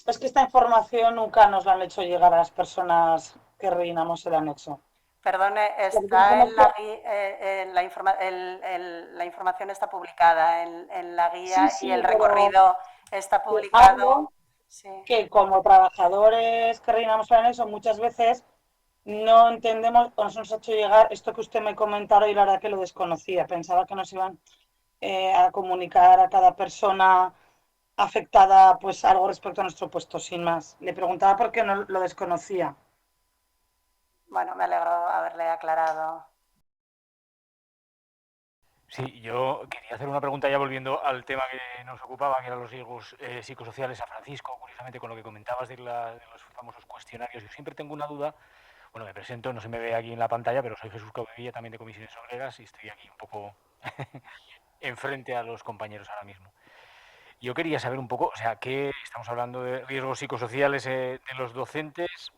es que esta información nunca nos la han hecho llegar a las personas que rellenamos el anexo. Perdone, está en la información está publicada en la guía y el recorrido está publicado. Sí. Que como trabajadores que rellenamos el anexo muchas veces no entendemos o nos ha hecho llegar esto que usted me comentaba y la verdad que lo desconocía. Pensaba que nos iban a comunicar a cada persona afectada pues algo respecto a nuestro puesto, sin más. Le preguntaba por qué no lo desconocía. Bueno, me alegro haberle aclarado. Sí, yo quería hacer una pregunta ya volviendo al tema que nos ocupaba, que eran los riesgos psicosociales a Francisco, curiosamente con lo que comentabas de los famosos cuestionarios. Yo siempre tengo una duda, bueno, me presento, no se me ve aquí en la pantalla, pero soy Jesús Caudevilla, también de Comisiones Obreras, y estoy aquí un poco enfrente a los compañeros ahora mismo. Yo quería saber un poco, o sea, que estamos hablando de riesgos psicosociales de los docentes.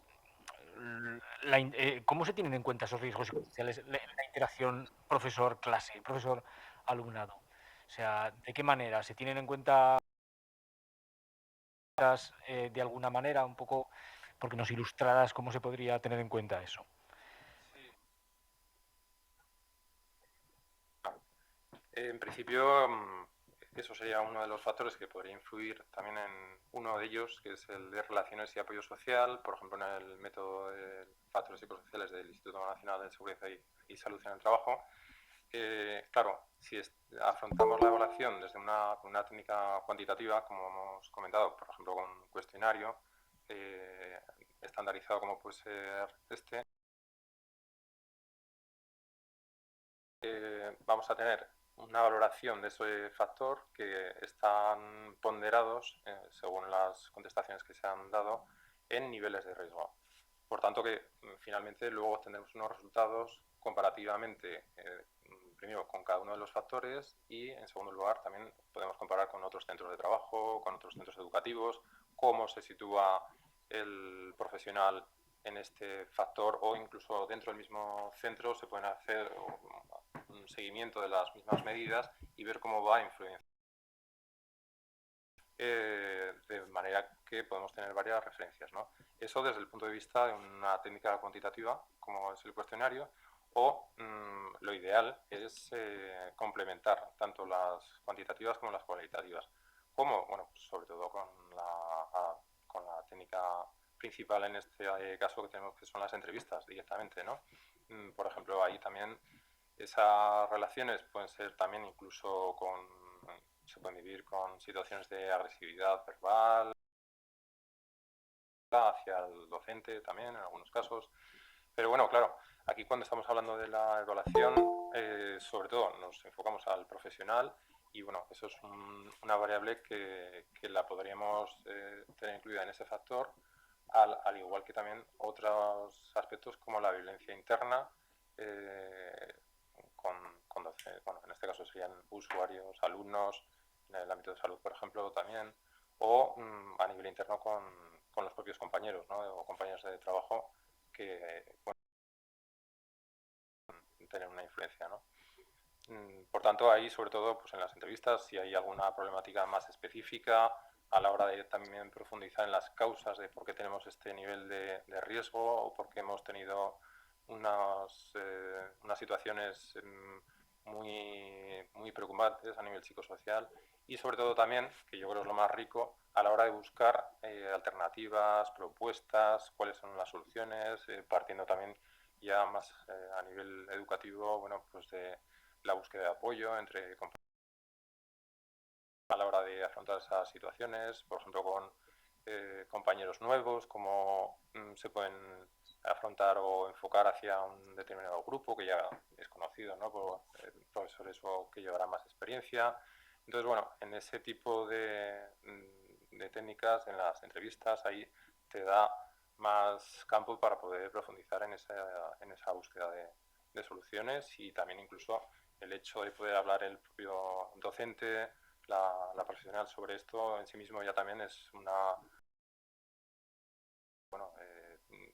¿Cómo se tienen en cuenta esos riesgos psicosociales, la interacción profesor-clase, profesor-alumnado? O sea, ¿de qué manera se tienen en cuenta de alguna manera, un poco, porque nos ilustraras cómo se podría tener en cuenta eso? En principio, eso sería uno de los factores que podría influir también en uno de ellos, que es el de relaciones y apoyo social, por ejemplo, en el método de factores psicosociales del Instituto Nacional de Seguridad y Salud en el Trabajo. Claro, si afrontamos la evaluación desde una técnica cuantitativa, como hemos comentado, por ejemplo, con un cuestionario estandarizado como puede ser este, vamos a tener una valoración de ese factor que están ponderados según las contestaciones que se han dado en niveles de riesgo. Por tanto, que finalmente luego tendremos unos resultados comparativamente, primero con cada uno de los factores y en segundo lugar también podemos comparar con otros centros de trabajo, con otros centros educativos, cómo se sitúa el profesional en este factor o incluso dentro del mismo centro se pueden hacer un seguimiento de las mismas medidas y ver cómo va a influenciar. De manera que podemos tener varias referencias, ¿no? Eso desde el punto de vista de una técnica cuantitativa, como es el cuestionario, o lo ideal es complementar tanto las cuantitativas como las cualitativas. ¿Cómo? Bueno, pues sobre todo con la técnica principal en este caso que tenemos, que son las entrevistas directamente, ¿no? Por ejemplo, ahí también esas relaciones pueden ser también incluso se pueden vivir con situaciones de agresividad verbal hacia el docente también en algunos casos. Pero bueno, claro, aquí cuando estamos hablando de la evaluación, sobre todo nos enfocamos al profesional y bueno, eso es una variable que la podríamos tener incluida en ese factor, al igual que también otros aspectos como la violencia interna, bueno, en este caso serían usuarios, alumnos, en el ámbito de salud, por ejemplo, también, o a nivel interno con los propios compañeros, ¿no? O compañeros de trabajo que bueno, tener una influencia, ¿no? Por tanto, ahí, sobre todo, pues en las entrevistas, si hay alguna problemática más específica, a la hora de también profundizar en las causas de por qué tenemos este nivel de riesgo o por qué hemos tenido unas situaciones muy preocupantes a nivel psicosocial y sobre todo también, que yo creo es lo más rico, a la hora de buscar alternativas, propuestas, cuáles son las soluciones, partiendo también ya más a nivel educativo, bueno, pues de la búsqueda de apoyo entre compañeros a la hora de afrontar esas situaciones, por ejemplo con compañeros nuevos, cómo se pueden afrontar o enfocar hacia un determinado grupo que ya es conocido, ¿no? Por profesores o que llevará más experiencia. Entonces, bueno, en ese tipo de técnicas, en las entrevistas, ahí te da más campo para poder profundizar en esa búsqueda de soluciones y también incluso el hecho de poder hablar el propio docente, la profesional sobre esto en sí mismo ya también es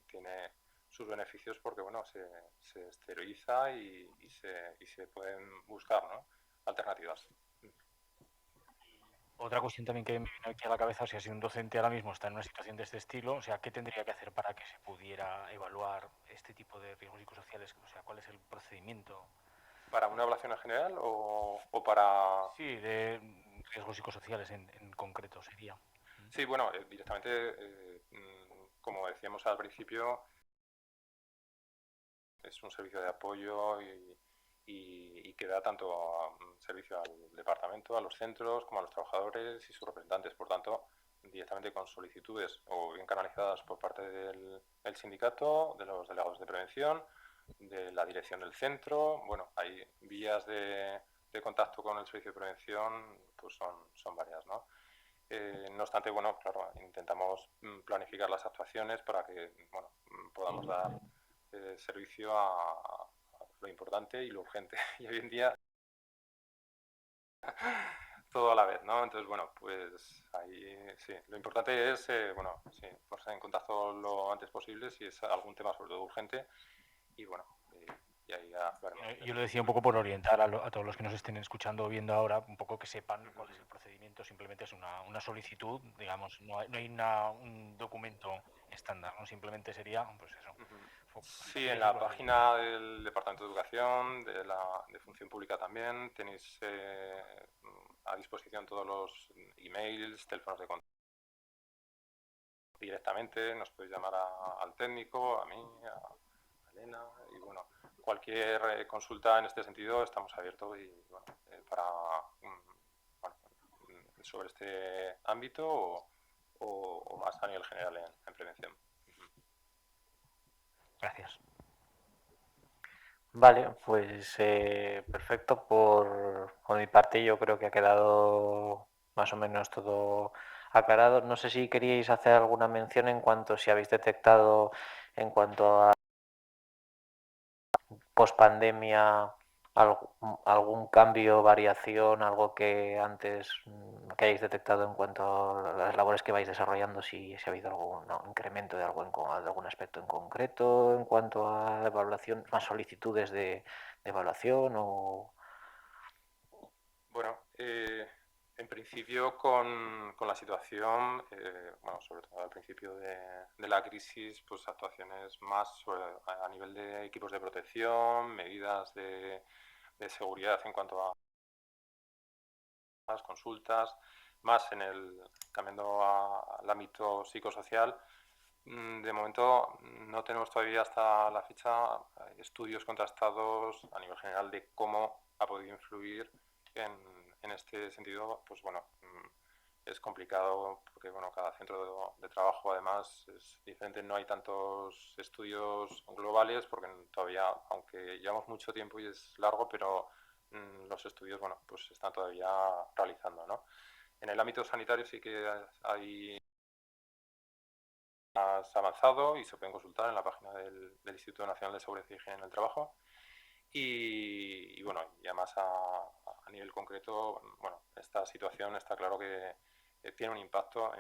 tiene sus beneficios porque bueno, se exterioriza y se pueden buscar, ¿no? Alternativas. Otra cuestión también que me viene aquí a la cabeza, o sea, si un docente ahora mismo está en una situación de este estilo, o sea, ¿qué tendría que hacer para que se pudiera evaluar este tipo de riesgos psicosociales? O sea, ¿cuál es el procedimiento? ¿Para una evaluación en general o para...? Sí, de riesgos psicosociales en concreto sería. Sí, bueno, directamente, como decíamos al principio, es un servicio de apoyo y que da tanto servicio al departamento, a los centros, como a los trabajadores y sus representantes. Por tanto, directamente con solicitudes o bien canalizadas por parte del sindicato, de los delegados de prevención, de la dirección del centro. Bueno, hay vías de contacto con el servicio de prevención, pues son varias, ¿no? No obstante, bueno, claro, intentamos planificar las actuaciones para que bueno, podamos dar servicio a lo importante y lo urgente. Y hoy en día todo a la vez, ¿no? Entonces, bueno, pues ahí sí, lo importante es, bueno, sí, ponerse en contacto lo antes posible si es algún tema sobre todo urgente y bueno, y ahí ya veremos. Yo lo decía un poco por orientar a todos los que nos estén escuchando o viendo ahora, un poco que sepan cuál es el procedimiento, simplemente es una solicitud, digamos, no hay un documento estándar, ¿no? Simplemente sería, pues eso. Sí, en la página del Departamento de Educación, de Función Pública también, tenéis a disposición todos los emails, teléfonos de contacto directamente, nos podéis llamar al técnico, a mí, a Elena, y bueno, cualquier consulta en este sentido estamos abiertos y bueno, sobre este ámbito o más a nivel general en prevención. Gracias. Vale, pues perfecto. Por mi parte yo creo que ha quedado más o menos todo aclarado. No sé si queríais hacer alguna mención en cuanto si habéis detectado en cuanto a pospandemia algún cambio, variación, algo que antes que hayáis detectado en cuanto a las labores que vais desarrollando, si ha habido algún incremento de algún aspecto en concreto en cuanto a evaluación, más solicitudes de evaluación o... Bueno, en principio con la situación, bueno, sobre todo al principio de la crisis, pues actuaciones más a nivel de equipos de protección, medidas de seguridad en cuanto a las consultas, más cambiando al ámbito psicosocial. De momento no tenemos todavía hasta la fecha estudios contrastados a nivel general de cómo ha podido influir en este sentido. Pues bueno, es complicado porque bueno, cada centro de trabajo además es diferente, no hay tantos estudios globales porque todavía, aunque llevamos mucho tiempo y es largo, pero los estudios bueno, pues se están todavía realizando, ¿no? En el ámbito sanitario sí que hay más avanzado y se pueden consultar en la página del Instituto Nacional de Seguridad y Higiene en el Trabajo. Y bueno, ya más a nivel concreto, bueno, esta situación está claro que tiene un impacto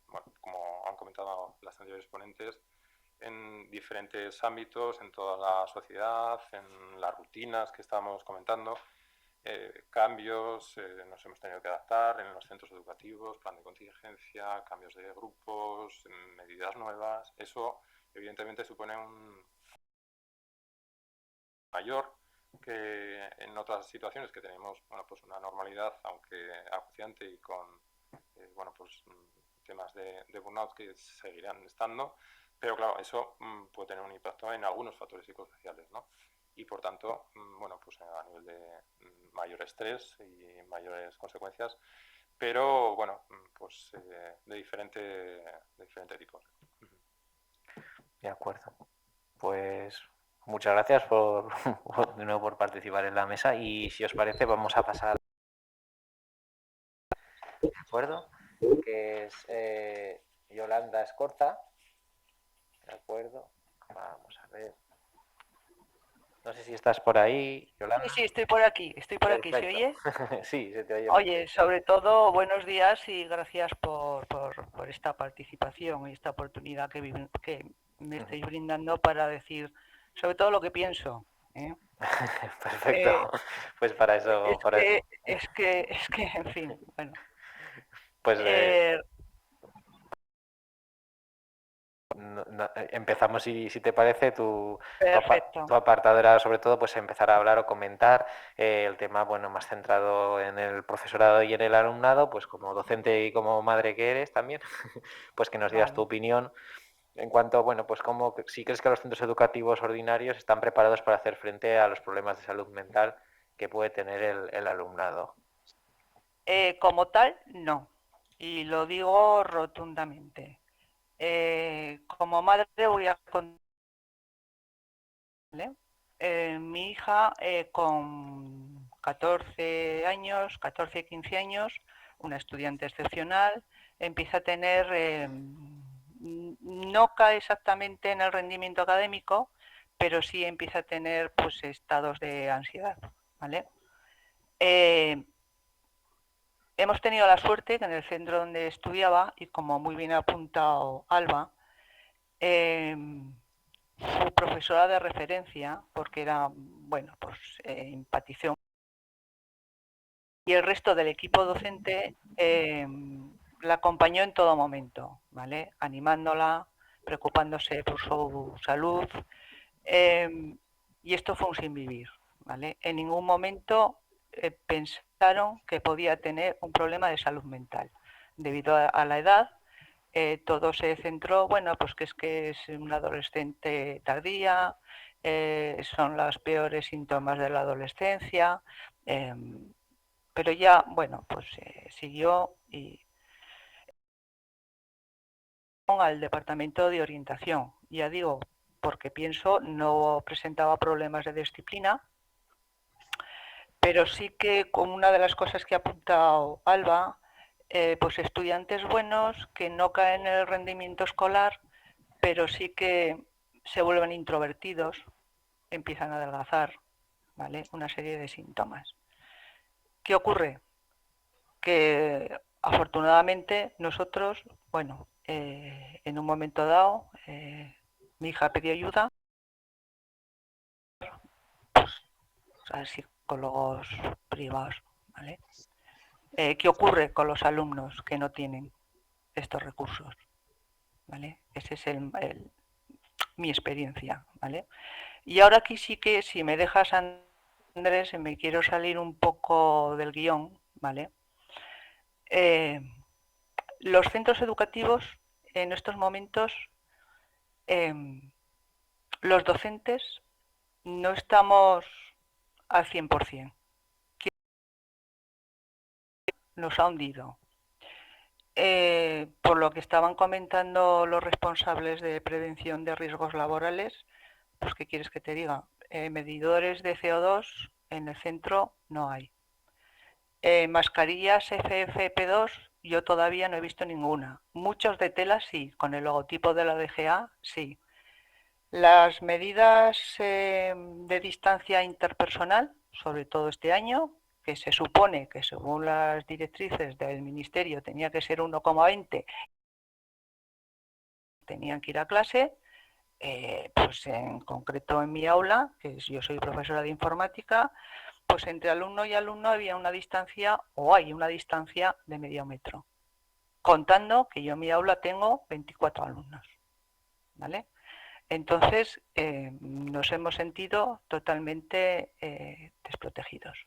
bueno, como han comentado las anteriores ponentes, en diferentes ámbitos, en toda la sociedad, en las rutinas que estábamos comentando. Cambios, nos hemos tenido que adaptar en los centros educativos, plan de contingencia, cambios de grupos, medidas nuevas. Eso evidentemente supone un mayor que en otras situaciones que tenemos bueno, pues una normalidad, aunque acuciante y con bueno, pues, temas de burnout que seguirán estando, pero claro, eso puede tener un impacto en algunos factores psicosociales, ¿no? Y por tanto, bueno, pues a nivel de mayor estrés y mayores consecuencias, pero bueno, pues de diferente tipo. De acuerdo. Pues muchas gracias de nuevo por participar en la mesa y si os parece vamos a pasar, ¿de acuerdo? Que es Yolanda Escorza, ¿de acuerdo? Vamos a ver. No sé si estás por ahí, Yolanda. Sí, estoy por aquí, ¿se Perfecto. oye? Sí, se te oye. Oye, sobre todo, buenos días y gracias por esta participación y esta oportunidad que me estáis brindando para decir sobre todo lo que pienso. Perfecto, pues para eso... Es que, en fin, bueno. Pues empezamos, si te parece, tu apartado era sobre todo pues empezar a hablar o comentar el tema bueno más centrado en el profesorado y en el alumnado, pues como docente y como madre que eres también, pues que nos dieras tu opinión en cuanto, bueno, pues como si crees que los centros educativos ordinarios están preparados para hacer frente a los problemas de salud mental que puede tener el alumnado. Como tal, no. Y lo digo rotundamente. Como madre voy a contar. Mi hija con 14 años, 14, 15 años, una estudiante excepcional, empieza a tener, no cae exactamente en el rendimiento académico, pero sí empieza a tener pues estados de ansiedad, ¿vale? Hemos tenido la suerte que en el centro donde estudiaba, y como muy bien ha apuntado Alba, su profesora de referencia, porque era, bueno, pues empatizó, y el resto del equipo docente la acompañó en todo momento, ¿vale? Animándola, preocupándose por su salud. Y esto fue un sin vivir, ¿vale? En ningún momento pensaron que podía tener un problema de salud mental. Debido a la edad, todo se centró, bueno, pues que es una adolescente tardía, son los peores síntomas de la adolescencia, pero ya, bueno, pues siguió y al departamento de orientación, ya digo, porque pienso no presentaba problemas de disciplina, pero sí que como una de las cosas que ha apuntado Alba, pues estudiantes buenos que no caen en el rendimiento escolar, pero sí que se vuelven introvertidos, empiezan a adelgazar, ¿vale? Una serie de síntomas. ¿Qué ocurre? Que afortunadamente nosotros, bueno, en un momento dado, mi hija pidió ayuda, pues, a psicólogos privados, ¿vale? ¿Qué ocurre con los alumnos que no tienen estos recursos? ¿Vale? Esa es mi experiencia, ¿vale? Y ahora aquí sí que, si me dejas, Andrés, me quiero salir un poco del guión, ¿vale? Los centros educativos en estos momentos, los docentes no estamos al 100%. Nos ha hundido. Por lo que estaban comentando los responsables de prevención de riesgos laborales, pues ¿qué quieres que te diga? Medidores de CO2 en el centro no hay. Mascarillas FFP2 yo todavía no he visto ninguna. Muchos de tela sí, con el logotipo de la DGA sí. Las medidas de distancia interpersonal, sobre todo este año, que se supone que según las directrices del Ministerio tenía que ser 1,20, tenían que ir a clase, pues en concreto en mi aula, que yo soy profesora de informática, pues entre alumno y alumno había una distancia, o hay una distancia de medio metro, contando que yo en mi aula tengo 24 alumnos, ¿vale? Entonces nos hemos sentido totalmente desprotegidos,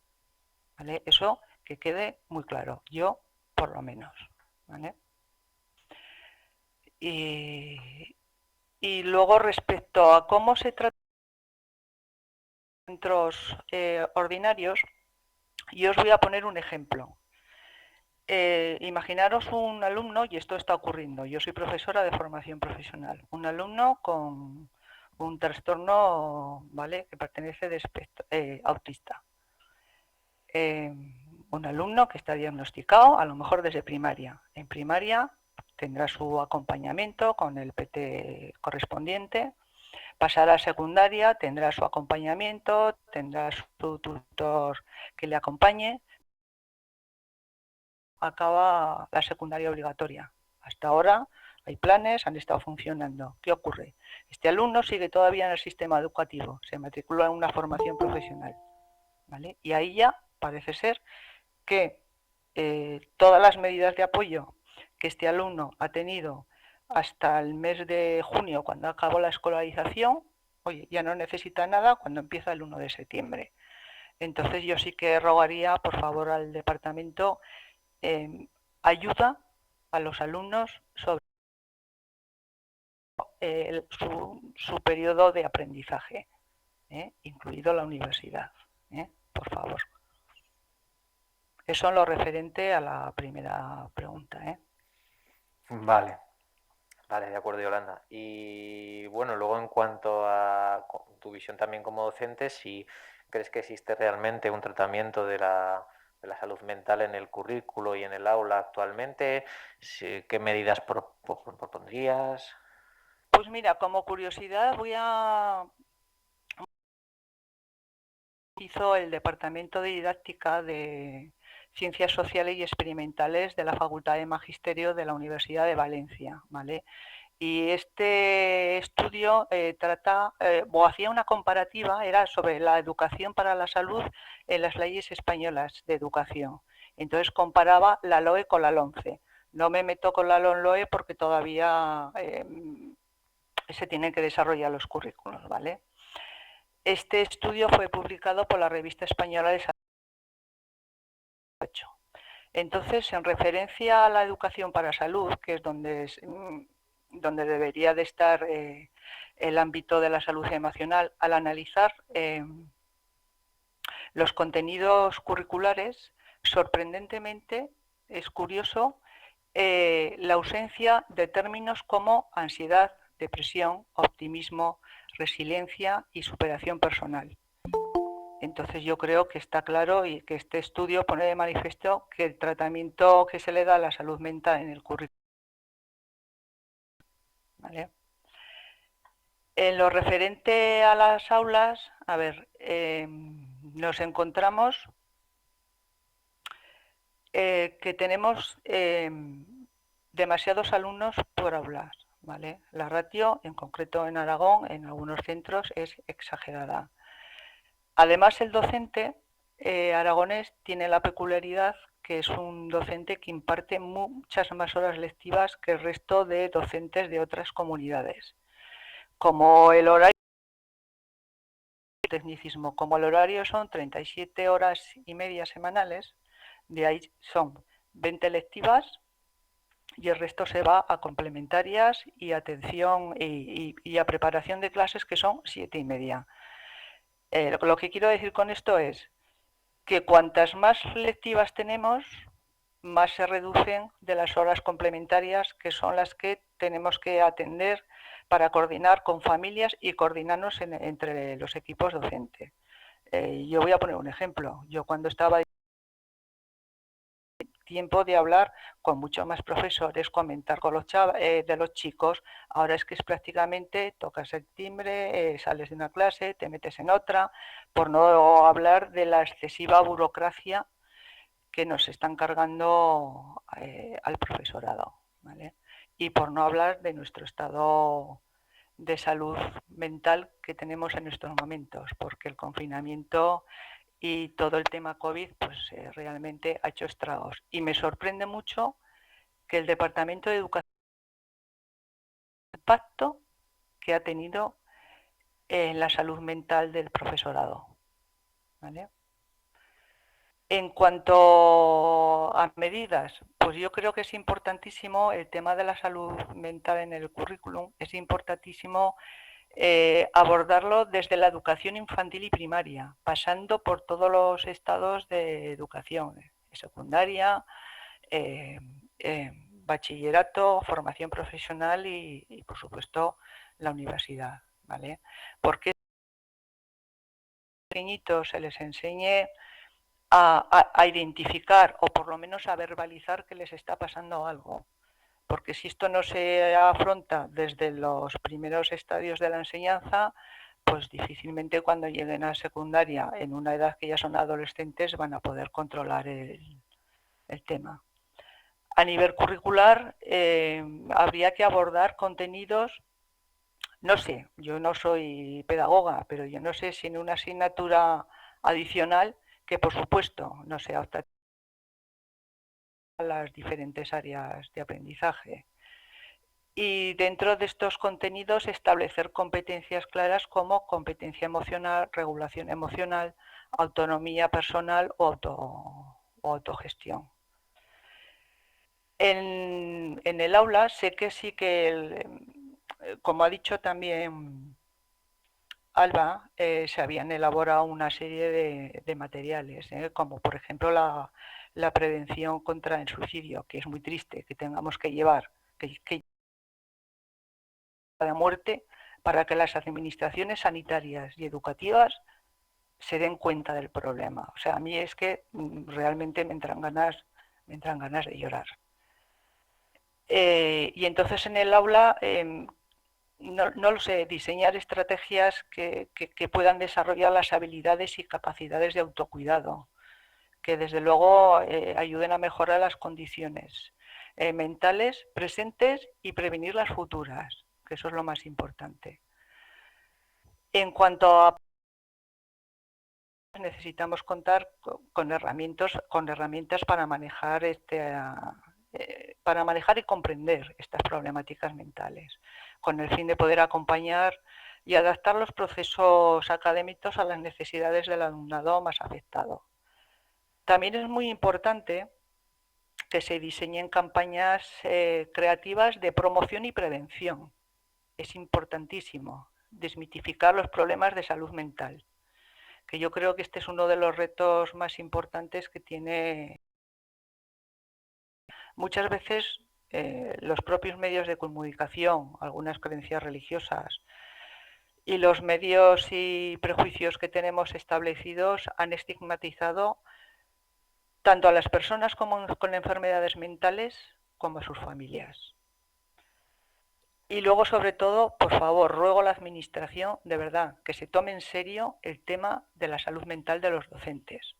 ¿vale? Eso que quede muy claro, yo por lo menos, ¿vale? Y luego respecto a cómo se trata centros ordinarios, yo os voy a poner un ejemplo. Imaginaros un alumno, y esto está ocurriendo, yo soy profesora de formación profesional, un alumno con un trastorno, ¿vale?, que pertenece de espectro autista. Un alumno que está diagnosticado a lo mejor desde primaria. En primaria tendrá su acompañamiento con el PT correspondiente. Pasará a secundaria, tendrá su acompañamiento, tendrá su tutor que le acompañe. Acaba la secundaria obligatoria. Hasta ahora hay planes, han estado funcionando. ¿Qué ocurre? Este alumno sigue todavía en el sistema educativo, se matricula en una formación profesional, ¿vale? Y ahí ya parece ser que todas las medidas de apoyo que este alumno ha tenido hasta el mes de junio, cuando acabó la escolarización, oye, ya no necesita nada cuando empieza el 1 de septiembre. Entonces yo sí que rogaría, por favor, al departamento ayuda a los alumnos sobre su periodo de aprendizaje, incluido la universidad, por favor. Eso en lo referente a la primera pregunta. Vale, de acuerdo, Yolanda. Y bueno, luego en cuanto a tu visión también como docente, si crees que existe realmente un tratamiento de la salud mental en el currículo y en el aula actualmente, ¿qué medidas propondrías? Pues mira, como curiosidad hizo el Departamento de Didáctica de Ciencias Sociales y Experimentales de la Facultad de Magisterio de la Universidad de Valencia, ¿vale? Y este estudio hacía una comparativa, era sobre la educación para la salud en las leyes españolas de educación. Entonces comparaba la LOE con la LOMCE. No me meto con la LOMLOE porque todavía se tienen que desarrollar los currículos, ¿vale? Este estudio fue publicado por la Revista Española de Salud. Entonces, en referencia a la educación para salud, que es donde debería de estar el ámbito de la salud emocional, al analizar los contenidos curriculares, sorprendentemente es curioso la ausencia de términos como ansiedad, depresión, optimismo, resiliencia y superación personal. Entonces yo creo que está claro y que este estudio pone de manifiesto que el tratamiento que se le da a la salud mental en el currículum, ¿vale? En lo referente a las aulas, a ver, nos encontramos que tenemos demasiados alumnos por aulas, ¿vale? La ratio, en concreto en Aragón, en algunos centros es exagerada. Además, el docente aragonés tiene la peculiaridad que es un docente que imparte muchas más horas lectivas que el resto de docentes de otras comunidades. Como el horario tecnicismo, como el horario son 37 horas y media semanales, de ahí son 20 lectivas y el resto se va a complementarias y atención y a preparación de clases, que son 7 y media. Lo que quiero decir con esto es que cuantas más lectivas tenemos, más se reducen de las horas complementarias, que son las que tenemos que atender para coordinar con familias y coordinarnos entre los equipos docentes. Yo voy a poner un ejemplo. Yo cuando estaba tiempo de hablar con muchos más profesores, comentar con los de los chicos. Ahora es que es prácticamente tocas el timbre, sales de una clase, te metes en otra, por no hablar de la excesiva burocracia que nos están cargando al profesorado, ¿vale? Y por no hablar de nuestro estado de salud mental que tenemos en estos momentos, porque el confinamiento y todo el tema COVID pues realmente ha hecho estragos. Y me sorprende mucho que el Departamento de Educación, el impacto que ha tenido en la salud mental del profesorado, ¿vale? En cuanto a medidas, pues yo creo que es importantísimo el tema de la salud mental en el currículum, es importantísimo abordarlo desde la educación infantil y primaria, pasando por todos los estados de educación, secundaria, bachillerato, formación profesional y por supuesto la universidad, ¿vale? Porque a los pequeñitos se les enseñe a identificar o por lo menos a verbalizar que les está pasando algo. Porque si esto no se afronta desde los primeros estadios de la enseñanza, pues difícilmente cuando lleguen a secundaria, en una edad que ya son adolescentes, van a poder controlar el tema. A nivel curricular, habría que abordar contenidos, no sé, yo no soy pedagoga, pero yo no sé si en una asignatura adicional, que por supuesto no sea optativa a las diferentes áreas de aprendizaje. Y dentro de estos contenidos establecer competencias claras como competencia emocional, regulación emocional, autonomía personal o autogestión. En el aula sé que sí que, como ha dicho también Alba, se habían elaborado una serie de materiales, como por ejemplo la prevención contra el suicidio, que es muy triste que tengamos que llevar de muerte para que las administraciones sanitarias y educativas se den cuenta del problema. O sea, a mí es que realmente me entran ganas de llorar. Y entonces en el aula, no lo sé, diseñar estrategias que puedan desarrollar las habilidades y capacidades de autocuidado, que desde luego ayuden a mejorar las condiciones mentales presentes y prevenir las futuras, que eso es lo más importante. En cuanto a necesitamos contar con herramientas para manejar y comprender estas problemáticas mentales. con el fin de poder acompañar y adaptar los procesos académicos a las necesidades del alumnado más afectado. También es muy importante que se diseñen campañas creativas de promoción y prevención. Es importantísimo desmitificar los problemas de salud mental, que yo creo que este es uno de los retos más importantes que tiene. Muchas veces los propios medios de comunicación, algunas creencias religiosas y los medios y prejuicios que tenemos establecidos han estigmatizado tanto a las personas con enfermedades mentales como a sus familias. Y luego, sobre todo, por favor, ruego a la Administración, de verdad, que se tome en serio el tema de la salud mental de los docentes.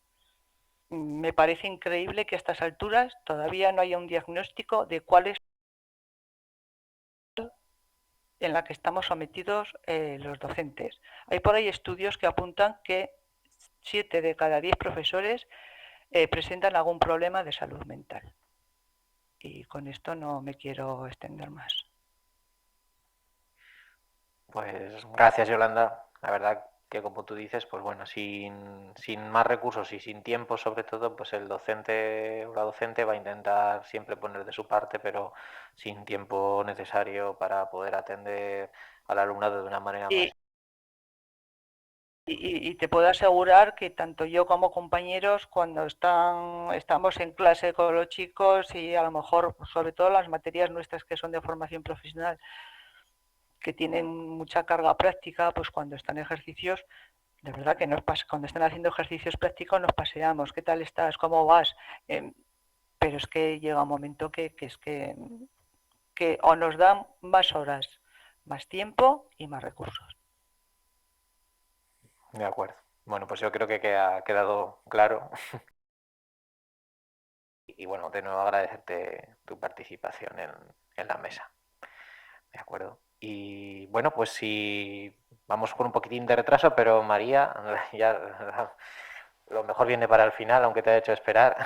Me parece increíble que a estas alturas todavía no haya un diagnóstico de cuál es en la que estamos sometidos los docentes. Hay por ahí estudios que apuntan que 7 de cada 10 profesores presentan algún problema de salud mental. Y con esto no me quiero extender más. Pues gracias, Yolanda. La verdad que como tú dices, pues bueno, sin más recursos y sin tiempo sobre todo, pues el docente o la docente va a intentar siempre poner de su parte, pero sin tiempo necesario para poder atender al alumnado de una manera más. Y te puedo asegurar que tanto yo como compañeros, cuando estamos en clase con los chicos y a lo mejor, sobre todo las materias nuestras que son de formación profesional, que tienen mucha carga práctica, pues cuando están en ejercicios, de verdad que cuando están haciendo ejercicios prácticos nos paseamos, ¿qué tal estás? ¿Cómo vas? Pero es que llega un momento que o nos dan más horas, más tiempo y más recursos. De acuerdo. Bueno, pues yo creo que ha quedado claro. Y bueno, de nuevo agradecerte tu participación en la mesa. De acuerdo. Y bueno, pues si vamos con un poquitín de retraso, pero María, ya lo mejor viene para el final, aunque te haya hecho esperar.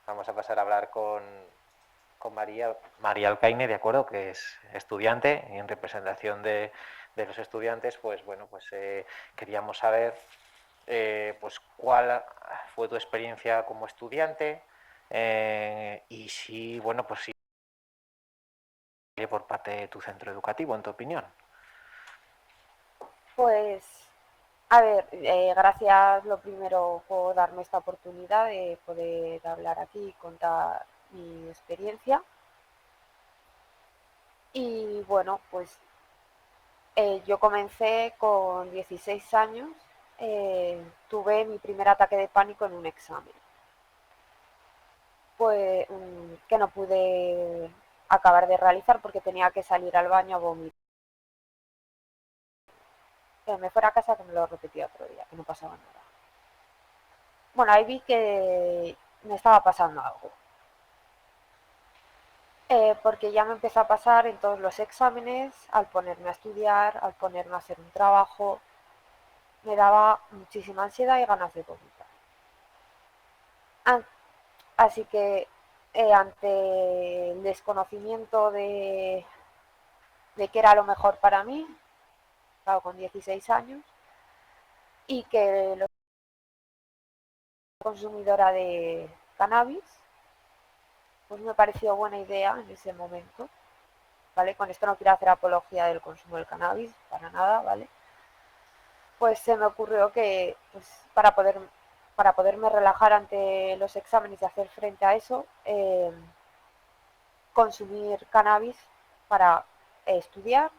Vamos a pasar a hablar con María Alcaine, de acuerdo, que es estudiante y en representación de los estudiantes, pues bueno, pues queríamos saber pues cuál fue tu experiencia como estudiante y si, bueno, pues si por parte de tu centro educativo, en tu opinión. Pues, a ver, gracias lo primero por darme esta oportunidad de poder hablar aquí y contar mi experiencia. Y bueno, pues yo comencé con 16 años, tuve mi primer ataque de pánico en un examen. Pues que no pude acabar de realizar porque tenía que salir al baño a vomitar. Que me fuera a casa, que me lo repetía otro día, que no pasaba nada. Bueno, ahí vi que me estaba pasando algo. Porque ya me empezó a pasar en todos los exámenes, al ponerme a estudiar, al ponerme a hacer un trabajo, me daba muchísima ansiedad y ganas de vomitar. Así que ante el desconocimiento de qué era lo mejor para mí, claro, con 16 años, y que lo consumidora de cannabis, pues me pareció buena idea en ese momento, ¿vale? Con esto no quiero hacer apología del consumo del cannabis, para nada, ¿vale? Pues se me ocurrió que pues, para poderme relajar ante los exámenes y hacer frente a eso, consumir cannabis para estudiar,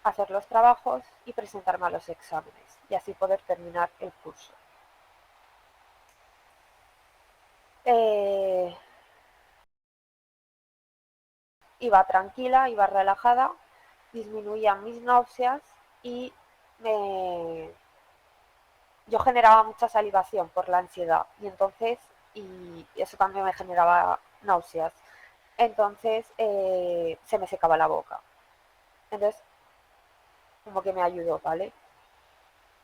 hacer los trabajos y presentarme a los exámenes y así poder terminar el curso. Iba tranquila, iba relajada, disminuían mis náuseas y yo generaba mucha salivación por la ansiedad y entonces, y eso también me generaba náuseas. Entonces se me secaba la boca. Entonces, como que me ayudó, ¿vale?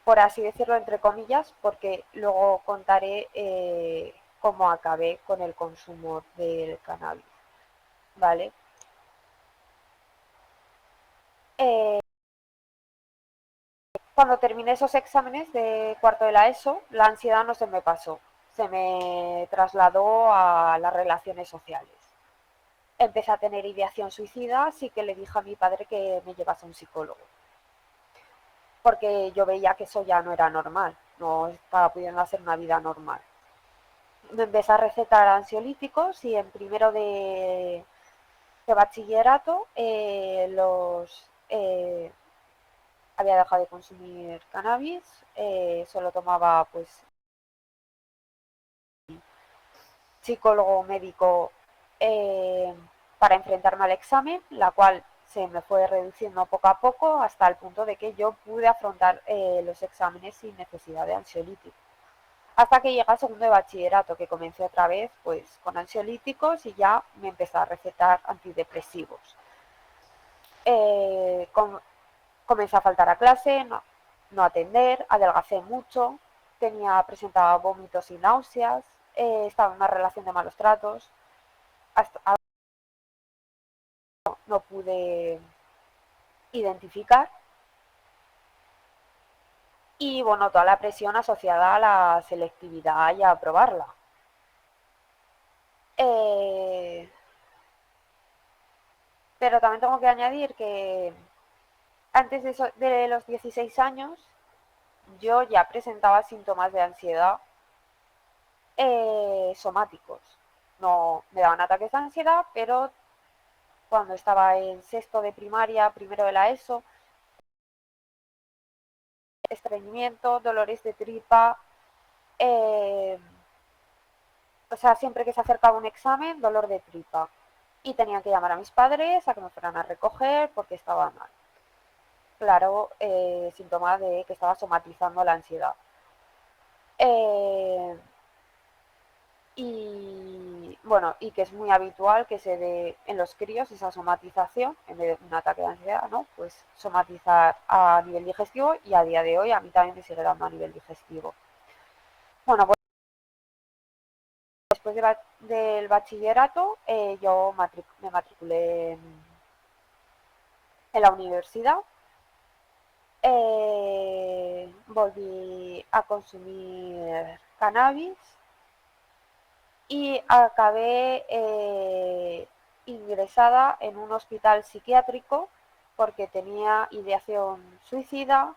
Por así decirlo, entre comillas, porque luego contaré cómo acabé con el consumo del cannabis, ¿vale? Cuando terminé esos exámenes de cuarto de la ESO, la ansiedad no se me pasó, se me trasladó a las relaciones sociales. Empecé a tener ideación suicida, así que le dije a mi padre que me llevase a un psicólogo, porque yo veía que eso ya no era normal, no estaba pudiendo hacer una vida normal. Me empecé a recetar ansiolíticos y en primero de bachillerato había dejado de consumir cannabis, solo tomaba pues psicólogo médico eh, para enfrentarme al examen, la cual se me fue reduciendo poco a poco hasta el punto de que yo pude afrontar los exámenes sin necesidad de ansiolítico. Hasta que llega segundo de bachillerato, que comencé otra vez pues con ansiolíticos y ya me empecé a recetar antidepresivos. Comencé a faltar a clase, no atender, adelgacé mucho, presentaba vómitos y náuseas, estaba en una relación de malos tratos, hasta no pude identificar. Y bueno, toda la presión asociada a la selectividad y a aprobarla. Pero también tengo que añadir que antes de los 16 años yo ya presentaba síntomas de ansiedad somáticos. No me daban ataques de ansiedad, pero cuando estaba en sexto de primaria, primero de la ESO, estreñimiento, dolores de tripa, o sea, siempre que se acercaba un examen, dolor de tripa. Y tenían que llamar a mis padres a que me fueran a recoger porque estaba mal. Claro, síntoma de que estaba somatizando la ansiedad. Y bueno, y que es muy habitual que se dé en los críos esa somatización, en vez de un ataque de ansiedad, ¿no? Pues somatizar a nivel digestivo, y a día de hoy a mí también me sigue dando a nivel digestivo. Bueno, pues después del bachillerato yo me matriculé en la universidad. Volví a consumir cannabis y acabé ingresada en un hospital psiquiátrico porque tenía ideación suicida,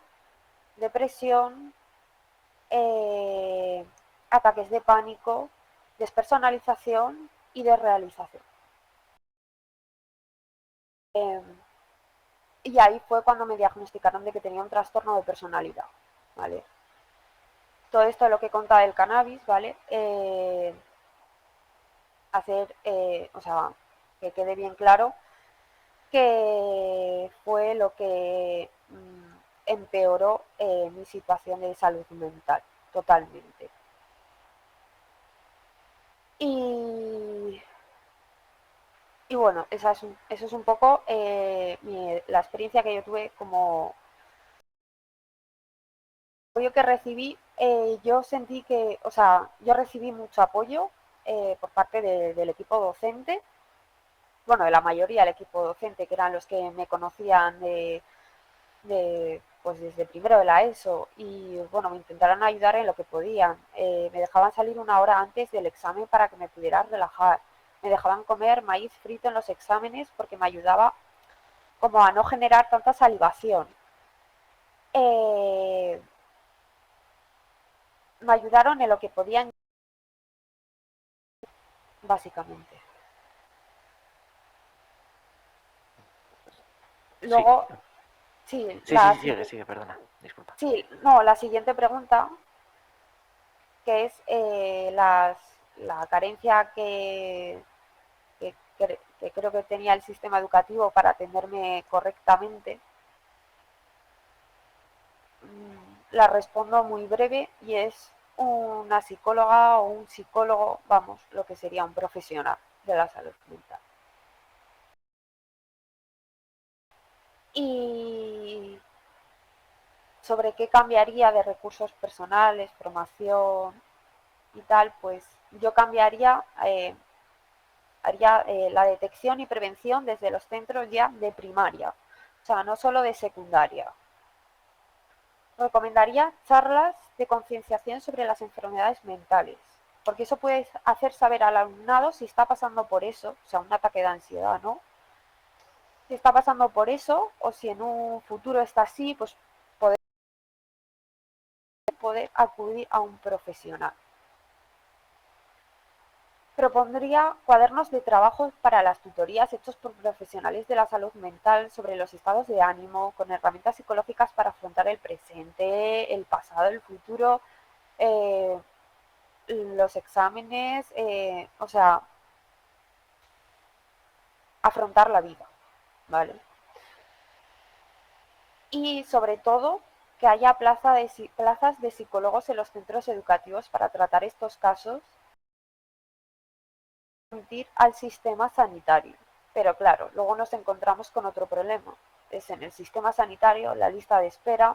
depresión, ataques de pánico, despersonalización y desrealización. Y ahí fue cuando me diagnosticaron de que tenía un trastorno de personalidad, ¿vale? Todo esto de lo que contaba del cannabis, ¿vale? O sea, que quede bien claro que fue lo que empeoró mi situación de salud mental, totalmente. Y bueno, eso es un poco la experiencia que yo tuve como apoyo que recibí. Yo sentí que, o sea, yo recibí mucho apoyo por parte del equipo docente, bueno, de la mayoría del equipo docente, que eran los que me conocían pues desde primero de la ESO, y bueno, me intentaron ayudar en lo que podían. Me dejaban salir una hora antes del examen para que me pudiera relajar. Me dejaban comer maíz frito en los exámenes porque me ayudaba como a no generar tanta salivación. Me ayudaron en lo que podían, básicamente. Luego, sí, sigue, perdona, disculpa. Sí, no, la siguiente pregunta, que es la carencia que creo que tenía el sistema educativo para atenderme correctamente, la respondo muy breve, y es una psicóloga o un psicólogo, vamos, lo que sería un profesional de la salud mental. Y sobre qué cambiaría de recursos personales, formación y tal, pues yo cambiaría, haría la detección y prevención desde los centros ya de primaria, o sea, no solo de secundaria. recomendaría charlas de concienciación sobre las enfermedades mentales, porque eso puede hacer saber al alumnado si está pasando por eso, o sea, un ataque de ansiedad, ¿no? Si está pasando por eso o si en un futuro está así, pues poder acudir a un profesional. Propondría cuadernos de trabajo para las tutorías hechos por profesionales de la salud mental sobre los estados de ánimo, con herramientas psicológicas para afrontar el presente, el pasado, el futuro, los exámenes, o sea, afrontar la vida, ¿vale? Y sobre todo que haya plazas de psicólogos en los centros educativos para tratar estos casos al sistema sanitario. Pero claro, luego nos encontramos con otro problema. Es en el sistema sanitario, la lista de espera,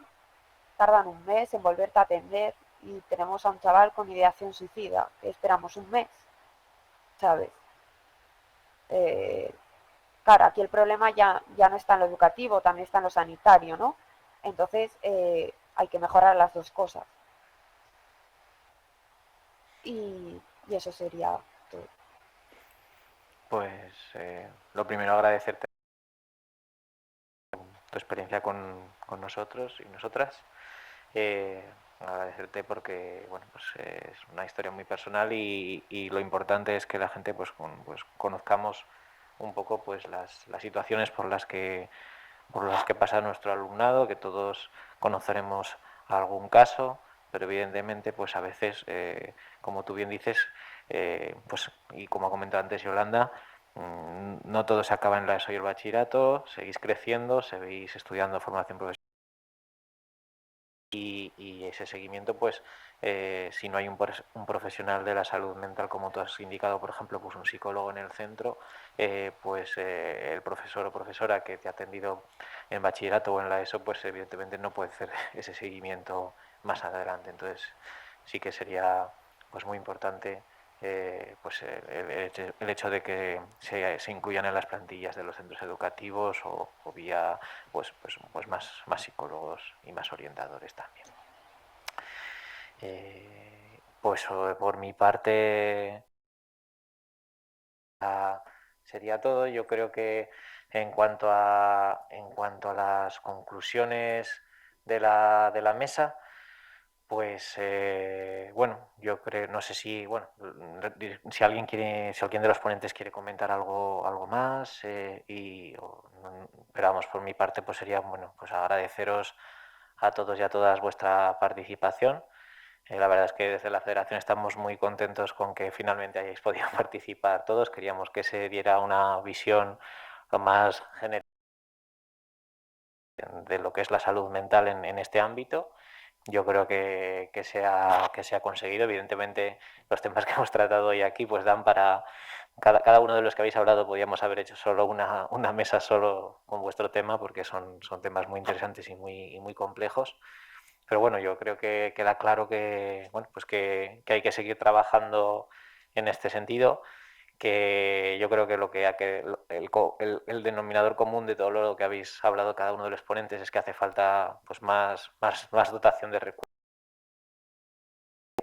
tardan un mes en volverte a atender y tenemos a un chaval con ideación suicida, que esperamos un mes, ¿sabes? Claro, aquí el problema ya no está en lo educativo, también está en lo sanitario, ¿no? Entonces hay que mejorar las dos cosas. Y eso sería todo. Pues lo primero agradecerte tu experiencia con nosotros y nosotras. Agradecerte porque bueno, pues, es una historia muy personal y lo importante es que la gente pues conozcamos un poco pues las situaciones por las que pasa nuestro alumnado, que todos conoceremos algún caso, pero evidentemente pues a veces, como tú bien dices, pues y como ha comentado antes Yolanda, no todo se acaba en la ESO y el bachillerato, seguís creciendo, seguís estudiando formación profesional y ese seguimiento, pues si no hay un profesional de la salud mental, como tú has indicado, por ejemplo, pues un psicólogo en el centro, pues el profesor o profesora que te ha atendido en bachillerato o en la ESO, pues evidentemente no puede hacer ese seguimiento más adelante. Entonces sí que sería pues muy importante pues el hecho de que se incluyan en las plantillas de los centros educativos o vía pues más psicólogos y más orientadores también. Pues por mi parte sería todo. Yo creo que en cuanto a las conclusiones de la mesa, pues bueno, yo creo, no sé si, bueno, si alguien de los ponentes quiere comentar algo más, pero vamos, por mi parte, pues sería, bueno, pues agradeceros a todos y a todas vuestra participación. La verdad es que desde la Federación estamos muy contentos con que finalmente hayáis podido participar todos. Queríamos que se diera una visión más general de lo que es la salud mental en este ámbito. Yo creo que se ha conseguido. Evidentemente, los temas que hemos tratado hoy aquí pues dan para... Cada uno de los que habéis hablado podríamos haber hecho solo una mesa solo con vuestro tema, porque son temas muy interesantes y muy complejos. Pero bueno, yo creo que queda claro que, bueno, pues que hay que seguir trabajando en este sentido, que yo creo que el denominador común de todo lo que habéis hablado cada uno de los ponentes es que hace falta pues más dotación de recursos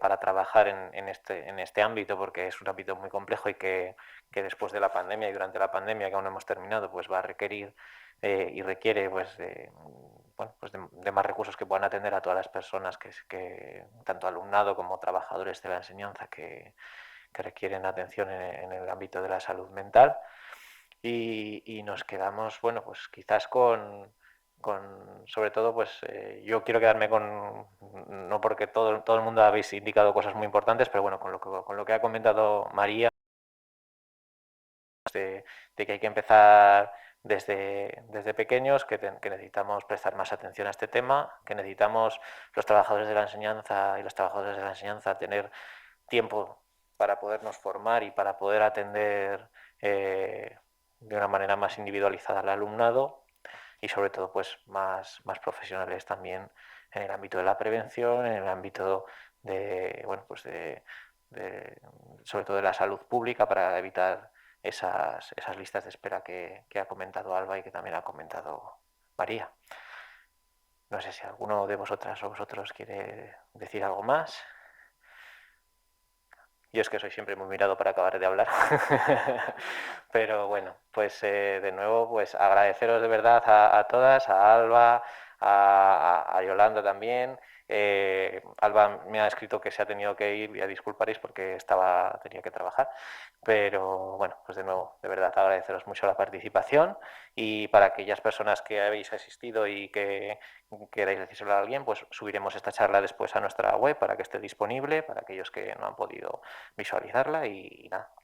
para trabajar en este ámbito, porque es un ámbito muy complejo y que después de la pandemia y durante la pandemia, que aún no hemos terminado, pues va a requerir y requiere pues de más recursos que puedan atender a todas las personas que tanto alumnado como trabajadores de la enseñanza que requieren atención en el ámbito de la salud mental. Y nos quedamos, bueno, pues quizás sobre todo, pues yo quiero quedarme no porque todo el mundo habéis indicado cosas muy importantes, pero bueno, con lo que ha comentado María, de que hay que empezar desde pequeños, que necesitamos prestar más atención a este tema, que necesitamos los trabajadores de la enseñanza y las trabajadoras de la enseñanza tener tiempo para podernos formar y para poder atender de una manera más individualizada al alumnado y sobre todo pues más profesionales también en el ámbito de la prevención, en el ámbito de, bueno, pues sobre todo de la salud pública para evitar esas listas de espera que ha comentado Alba y que también ha comentado María. No sé si alguno de vosotras o vosotros quiere decir algo más. Yo es que soy siempre muy mirado para acabar de hablar. Pero bueno, pues de nuevo, pues agradeceros de verdad a todas, a Alba, a Yolanda también. Alba me ha escrito que se ha tenido que ir, ya disculparéis porque tenía que trabajar. Pero bueno, pues de nuevo, de verdad agradeceros mucho la participación, y para aquellas personas que habéis asistido y que queráis decírselo a alguien, pues subiremos esta charla después a nuestra web para que esté disponible para aquellos que no han podido visualizarla, y nada,